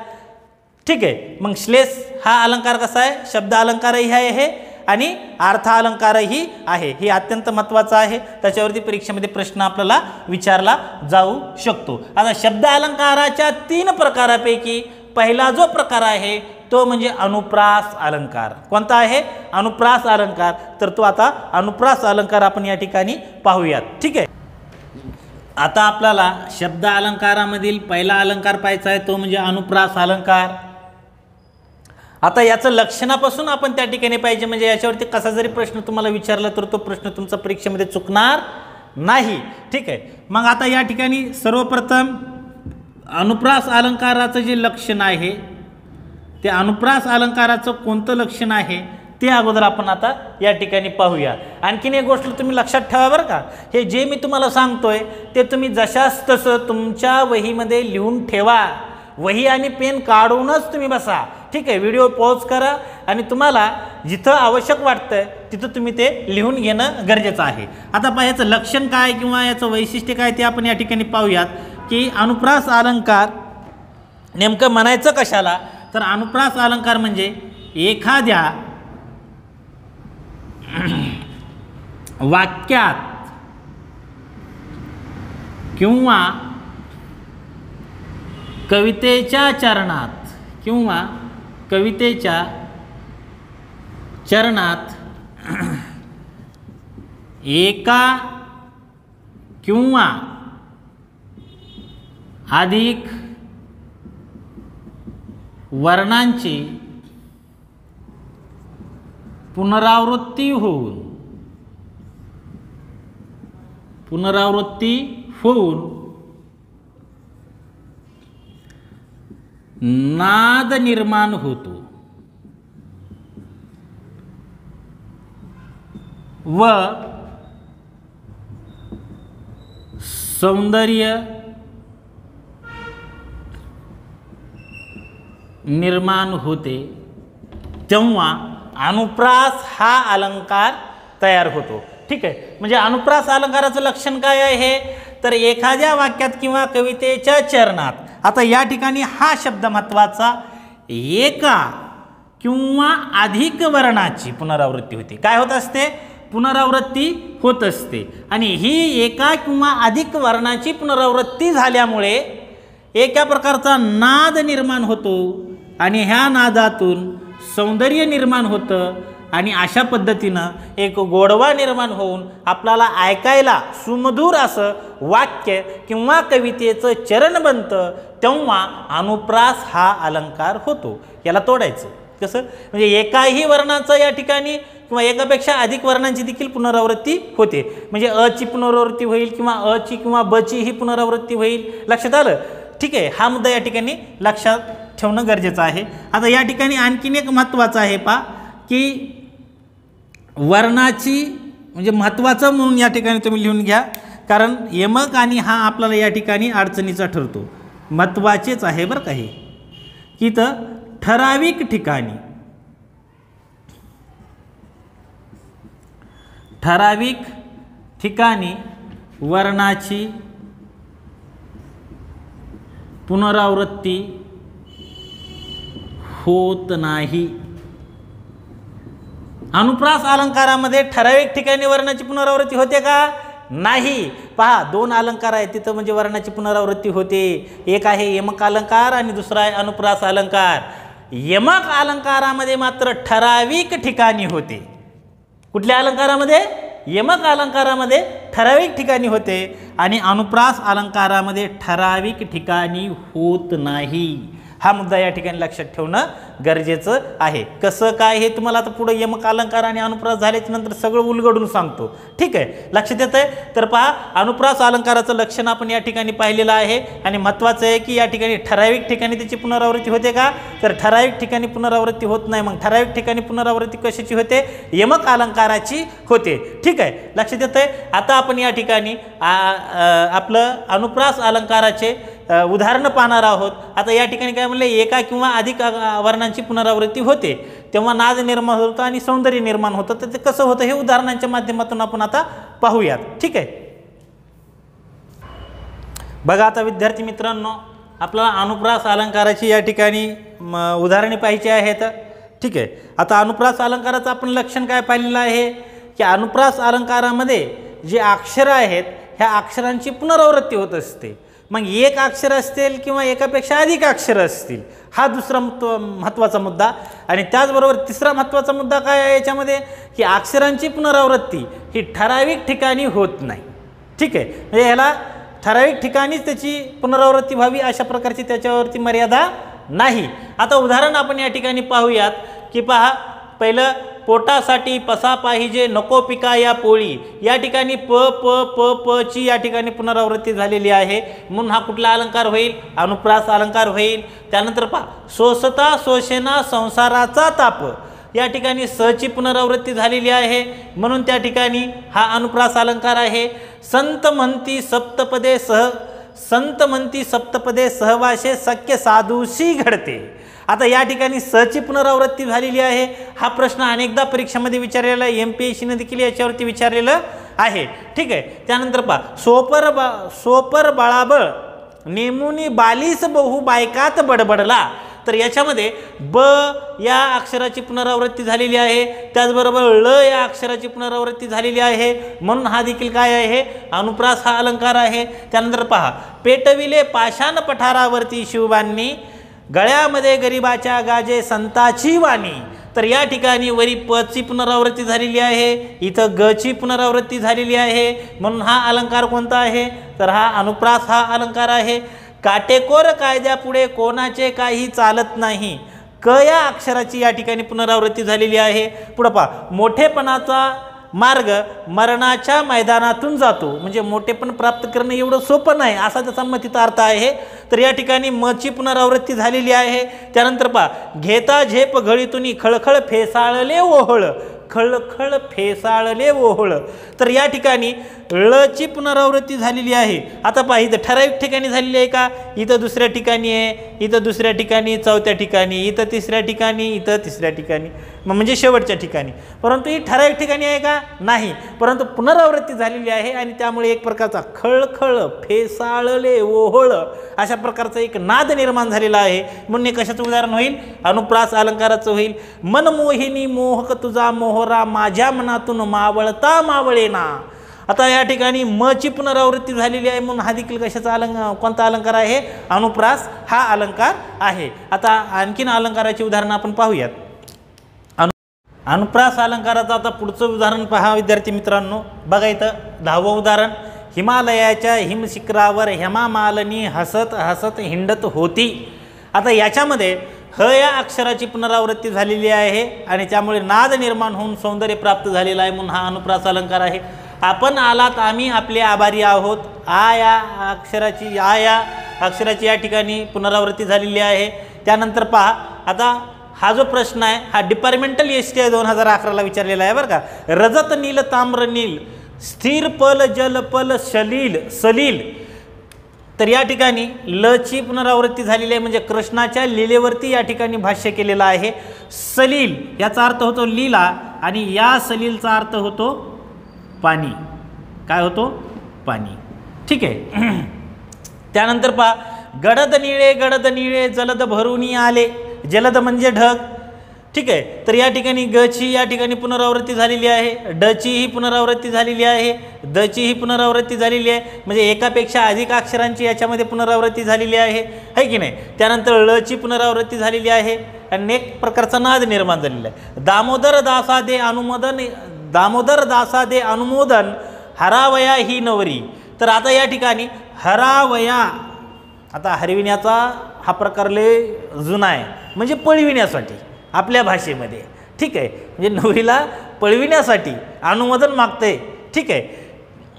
ठीक आहे, मग श्लेष हा अलंकार कसा आहे? शब्द अलंकारही आहे आणि अर्थ अलंकारही आहे. हे अत्यंत महत्त्वाचं आहे, त्याच्यावरती परीक्षेमध्ये प्रश्न आपल्याला विचारला जाऊ शकतो. आता शब्द अलंकाराच्या 3 प्रकारापैकी पहिला जो प्रकार आहे तो म्हणजे अनुप्रास अलंकार. कोणता आहे? अनुप्रास अलंकार. तर तो आता अनुप्रास अलंकार आपण या ठिकाणी पाहूयात. ठीक आहे, आता आपल्याला शब्द अलंकारामधील पहिला अलंकार पाहायचा आहे तो म्हणजे अनुप्रास अलंकार. आता याचं लक्षणापासून आपण त्या ठिकाणी पाहिजे, म्हणजे याच्यावरती कसा जरी प्रश्न तुम्हाला विचारला तर तो प्रश्न तुमचा परीक्षेमध्ये चुकणार नाही. ठीक आहे, मग आता या ठिकाणी सर्वप्रथम अनुप्रास अलंकाराचं जे लक्षण आहे ते अनुप्रास अलंकाराचं कोणतं लक्षण आहे ते अगोदर आपण आता या ठिकाणी पाहूया। आणखीन एक गोष्ट तुम्ही लक्षात ठेवा बरं का, हे जे मी तुम्हाला सांगतोय ते तुम्ही जशास तसं तुमच्या वहीमध्ये लिहून ठेवा। वही आणि पेन काढूनच तुम्ही बसा, ठीक आहे। व्हिडिओ पॉज करा आणि तुम्हाला जिथं आवश्यक वाटतंय तिथं तुम्ही ते लिहून घेणं गरजेचं आहे। आता पहा याचं लक्षण काय किंवा याचं वैशिष्ट्य काय ते आपण या ठिकाणी पाहूयात की अनुप्रास अलंकार नेमकं म्हणायचं कशाला, तर अनुप्रास अलंकार म्हणजे एखाद्या वाक्यात किंवा कवितेच्या चरणात एका किंवा अधिक वर्णांची पुनरावृत्ती होऊन नाद निर्माण होतो व सौंदर्य निर्माण होते, तेव्हा अनुप्रास हा अलंकार तयार होतो, ठीक आहे। म्हणजे अनुप्रास अलंकाराचं लक्षण काय आहे, तर एखाद्या वाक्यात किंवा कवितेच्या चरणात, आता या ठिकाणी हा शब्द महत्त्वाचा, एका किंवा अधिक वर्णाची पुनरावृत्ती होते। काय होत असते, पुनरावृत्ती होत असते। आणि ही एका किंवा अधिक वर्णाची पुनरावृत्ती झाल्यामुळे एका प्रकारचा नाद निर्माण होतो आणि ह्या नादातून सौंदर्य निर्माण होतं आणि अशा पद्धतीनं एक गोडवा निर्माण होऊन आपल्याला ऐकायला सुमधुर असं वाक्य किंवा कवितेचं चरण बनतं, तेव्हा अनुप्रास हा अलंकार होतो। याला तोडायचं कसं, म्हणजे एकाही वर्णाचं या ठिकाणी किंवा एकापेक्षा अधिक वर्णांची देखील पुनरावृत्ती होते। म्हणजे अ ची पुनरावृत्ती होईल किंवा अ ची किंवा ब ची ही पुनरावृत्ती होईल, लक्षात आलं, ठीक आहे। हा मुद्दा या ठिकाणी लक्षात ठेवणं गरजेचं आहे। आता या ठिकाणी आणखीन एक महत्त्वाचं आहे पहा की वर्णाची म्हणजे महत्त्वाचं म्हणून या ठिकाणी तुम्ही लिहून घ्या, कारण यमक आणि हा आपल्याला या ठिकाणी अडचणीचा ठरतो, महत्त्वाचेच आहे बरं का हे, की तर ठराविक ठिकाणी वर्णाची पुनरावृत्ती होत नाही। अनुप्रास अलंकारामध्ये ठराविक ठिकाणी वर्णाची पुनरावृत्ती होते का, नाही। पहा दोन अलंकार आहेत तिथं म्हणजे वर्णाची पुनरावृत्ती होते, एक आहे यमक अलंकार आणि दुसरा आहे अनुप्रास अलंकार। यमक अलंकारामध्ये मात्र ठराविक ठिकाणी होते, कुठल्या अलंकारामध्ये, यमक अलंकारामध्ये ठराविक ठिकाणी होते आणि अनुप्रास अलंकारामध्ये ठराविक ठिकाणी होत नाही। हा मुद्दा या ठिकाणी लक्षात ठेवणं गरजेचं आहे। कसं काय हे तुम्हाला आता पुढे यमक अलंकार आणि अनुप्रास झाल्याच्या नंतर सगळं उलगडून सांगतो, ठीक आहे, लक्षात येतंय। तर पहा अनुप्रास अलंकाराचं लक्षण आपण या ठिकाणी पाहिलेलं आहे आणि महत्त्वाचं आहे की या ठिकाणी ठराविक ठिकाणी त्याची पुनरावृत्ती होते का, तर ठराविक ठिकाणी पुनरावृत्ती होत नाही। मग ठराविक ठिकाणी पुनरावृत्ती कशाची होते, यमक अलंकाराची होते, ठीक आहे, लक्षात येतंय। आता आपण या ठिकाणी आपलं अनुप्रास अलंकाराचे उदाहरणं पाहणार आहोत। आता या ठिकाणी काय म्हणले, एका किंवा अधिक वर्णांची पुनरावृत्ती होते तेव्हा नाद निर्माण होतं आणि सौंदर्य निर्माण होतं, तर ते कसं होतं हे उदाहरणांच्या माध्यमातून आपण आता पाहूयात, ठीक आहे। बघा आता विद्यार्थी मित्रांनो, आपल्याला अनुप्रास अलंकाराची या ठिकाणी उदाहरणे पाहिजे आहेत, ठीक आहे। आता अनुप्रास अलंकाराचं आपण लक्षण काय पाहिलेलं आहे की अनुप्रास अलंकारामध्ये जे अक्षरं आहेत ह्या अक्षरांची पुनरावृत्ती होत असते। मग एक अक्षर असतील किंवा एकापेक्षा अधिक अक्षर असतील, हा दुसरा महत्त्वाचा मुद्दा। आणि त्याचबरोबर तिसरा महत्त्वाचा मुद्दा काय आहे याच्यामध्ये, की अक्षरांची पुनरावृत्ती ही ठराविक ठिकाणी होत नाही, ठीक आहे। म्हणजे याला ठराविक ठिकाणीच त्याची पुनरावृत्ती व्हावी अशा प्रकारची त्याच्यावरती मर्यादा नाही। आता उदाहरण आपण या ठिकाणी पाहूयात की पहा, पहिलं पोटासाठी पसा पाहिजे नको पिका या पोळी, या ठिकाणी प प प प ची या ठिकाणी पुनरावृत्ती झालेली आहे, म्हणून हा कुठला अलंकार होईल? अनुप्रास अलंकार होईल. त्यानंतर पहा, सोसता सोशेना संसाराचा ताप, या ठिकाणी स ची पुनरावृत्ती झालेली आहे, म्हणून त्या ठिकाणी हा अनुप्रास अलंकार आहे. संत म्हणती सप्तपदे सहवासे सख्य साधूशी घडते. आता या ठिकाणी स ची पुनरावृत्ती झालेली आहे. हा प्रश्न अनेकदा परीक्षेमध्ये विचारलेला आहे, MPSC ने देखील याच्यावरती विचारलेलं आहे. ठीक आहे. त्यानंतर पहा, सोपर बाळाबळ नेमुनी बालीस बहु बायकात बडबडला, तर याच्यामध्ये ब या अक्षराची पुनरावृत्ती झालेली आहे, त्याचबरोबर ल या अक्षराची पुनरावृत्ती झालेली आहे, म्हणून हा देखील काय आहे? अनुप्रास हा अलंकार आहे. त्यानंतर पहा, पेटविले पाषाण पठारावरती शिवबांनी गळ्यामध्ये गरिबाच्या गाजे संताची वाणी, तर या ठिकाणी वरी प ची पुनरावृत्ती झालेली आहे, इथं ग ची पुनरावृत्ती झालेली आहे, म्हणून हा अलंकार कोणता आहे? तर हा अनुप्रास हा अलंकार आहे. काटेकोर कायद्यापुढे कोणाचे काही चालत नाही, क या अक्षराची या ठिकाणी पुनरावृत्ती झालेली आहे. पुढे पहा, मोठेपणाचा मार्ग मरणाच्या मैदानातून जातो, म्हणजे मोठेपण प्राप्त करणं एवढं सोपं नाही असा त्याचा मथित अर्थ आहे. तर या ठिकाणी म ची पुनरावृत्ती झालेली आहे. त्यानंतर पहा, घेता झेप घळीतून खळखळ फेसाळले ओहळ, खळखळ फेसाळले ओहळ, तर या ठिकाणी ळ ची पुनरावृत्ती झालेली आहे. आता पहा, इथं ठराविक ठिकाणी झालेली आहे का? इथं दुसऱ्या ठिकाणी आहे, इथं दुसऱ्या ठिकाणी, चौथ्या ठिकाणी, इथं तिसऱ्या ठिकाणी, इथं तिसऱ्या ठिकाणी, म्हणजे शेवटच्या ठिकाणी. परंतु ही ठराविक ठिकाणी आहे का? नाही, परंतु पुनरावृत्ती झालेली आहे आणि त्यामुळे एक प्रकारचा खळखळ फेसाळले ओहळ अशा प्रकारचा एक नाद निर्माण झालेला आहे, म्हणून हे कशाचं उदाहरण होईल? अनुप्रास अलंकाराचं होईल. मनमोहिनी मोहक तुझा मोहरा माझ्या मनातून मावळता मावळेना, आता या ठिकाणी म ची पुनरावृत्ती झालेली आहे, म्हणून हा देखील कशाचा कोणता अलंकार आहे? अनुप्रास हा अलंकार आहे. आता आणखीन अलंकाराची उदाहरणं आपण पाहूयात. अनुप्रास अलंकाराचं आता पुढचं उदाहरण पहा विद्यार्थी मित्रांनो. बघा इथं 10वं उदाहरण, हिमालयाच्या हिमशिखरावर हेमा मालिनी हसत हसत हिंडत होती. आता याच्यामध्ये ह या अक्षराची पुनरावृत्ती झालेली आहे आणि त्यामुळे नाद निर्माण होऊन सौंदर्य प्राप्त झालेलं आहे, म्हणून हा अनुप्रास अलंकार आहे. आपण आलात आम्ही आपले आभारी आहोत, आ या अक्षराची या ठिकाणी पुनरावृत्ती झालेली आहे. त्यानंतर पहा, आता हा जो प्रश्न आहे हा डिपार्टमेंटल STI 2011ला विचारलेला आहे बरं का. रजत नील ताम्र नील स्थिर पल जल पल सलील, तर या ठिकाणी ल ची पुनरावृत्ती झालेली आहे, म्हणजे कृष्णाच्या लीलेवरती या ठिकाणी भाष्य केलेलं आहे. सलील याचा अर्थ होतो लीला आणि या सलीलचा अर्थ होतो पाणी. काय होतो? पाणी. ठीक आहे. त्यानंतर पहा, गडद निळे जलद भरून आले, जलद म्हणजे ढग. ठीक आहे. तर या ठिकाणी ग ची या ठिकाणी पुनरावृत्ती झालेली आहे, ड ची ही पुनरावृत्ती झालेली आहे, द ची ही पुनरावृत्ती झालेली आहे, म्हणजे एकापेक्षा अधिक अक्षरांची याच्यामध्ये पुनरावृत्ती झालेली आहे की नाही. त्यानंतर ळ ची पुनरावृत्ती झालेली आहे आणि एक प्रकारचा नाद निर्माण झालेला आहे. दामोदर दासा दे अनुमोदन हरावया ही नवरी, तर आता या ठिकाणी हरावया, आता हरविण्याचा हा प्रकार लय जुना आहे, म्हणजे पळविण्यासाठी आपल्या भाषेमध्ये. ठीक आहे. म्हणजे नवरीला पळविण्यासाठी अनुमोदन मागते. ठीक आहे.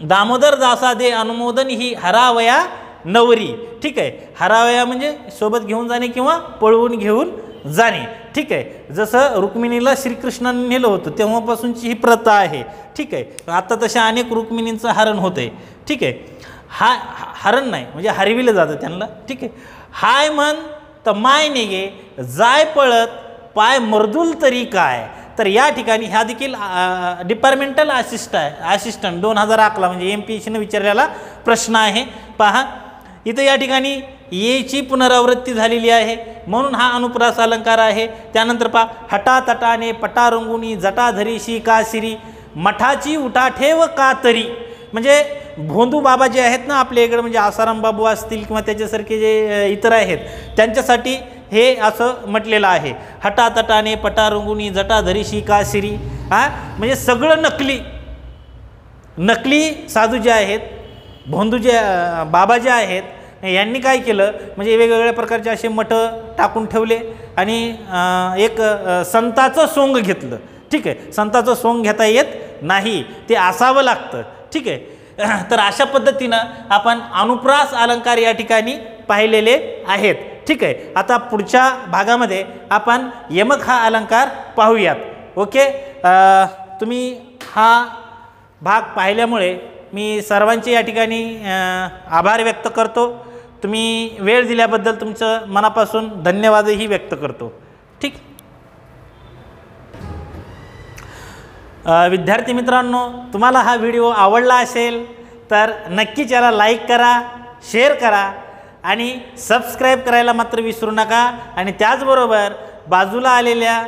दामोदर दासा दे अनुमोदन ही हरावया नवरी. ठीक आहे. हरावया म्हणजे सोबत घेऊन जाणे किंवा पळवून घेऊन जाणे. ठीक आहे. जसं रुक्मिणीला श्रीकृष्णाने नेलं होतं तेव्हापासूनची ही प्रथा आहे. ठीक आहे. आता तशा अनेक रुक्मिणींचं हरण होतं आहे. ठीक आहे. हरण नाही म्हणजे हरविलं जातं त्यांना. ठीक आहे. हाय म्हण तर माय निघे जाय पळत पाय मर्दूल तरी काय, तर या ठिकाणी ह्या देखील डिपार्टमेंटल असिस्टंट 2011 म्हणजे MPSCने विचारलेला प्रश्न आहे. पहा इथं या ठिकाणी येची पुनरावृत्ती झालेली आहे, म्हणून हा अनुप्रास अलंकार आहे. त्यानंतर पहा, हटातटाने पटारंगुनी जटाधरीशी कासिरी मठाची उठाठेव का तरी, म्हणजे भोंदू बाबा जे आहेत ना आपल्या इकडे, म्हणजे आसाराम बाबू असतील किंवा त्याच्यासारखे जे इतर आहेत त्यांच्यासाठी हे असं म्हटलेलं आहे. हटातटाने पटारंगुनी जटाधरीशी कासिरी, म्हणजे सगळं नकली साधू जे आहेत, भोंदू जे बाबा जे आहेत यांनी काय केलं, म्हणजे वेगवेगळ्या प्रकारचे असे मठ टाकून ठेवले आणि एक संताचं सोंग घेतलं. ठीक आहे, संताचं सोंग घेता येत नाही, ते असावं लागतं. ठीक आहे, तर अशा पद्धतीनं आपण अनुप्रास अलंकार या ठिकाणी पाहिलेले आहेत. ठीक आहे, आता पुढच्या भागामध्ये आपण यमक हा अलंकार पाहूयात. ओके, तुम्ही हा भाग पाहिल्यामुळे मी सर्वांचे या ठिकाणी आभार व्यक्त करतो. तुम्ही वेळ दिल्याबद्दल तुमचं मनापासून धन्यवादही व्यक्त करतो. ठीक, विद्यार्थी मित्रांनो, तुम्हाला हा व्हिडिओ आवडला असेल तर नक्कीच याला लाईक करा, शेअर करा आणि सबस्क्राईब करायला मात्र विसरू नका. आणि त्याचबरोबर बाजूला आलेल्या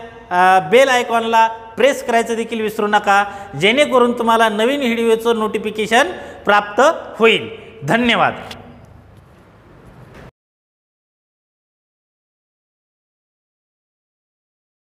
बेल आयकॉनला प्रेस करायचं देखील विसरू नका, जेणेकरून तुम्हाला नवीन व्हिडिओचं नोटिफिकेशन प्राप्त होईल. धन्यवाद.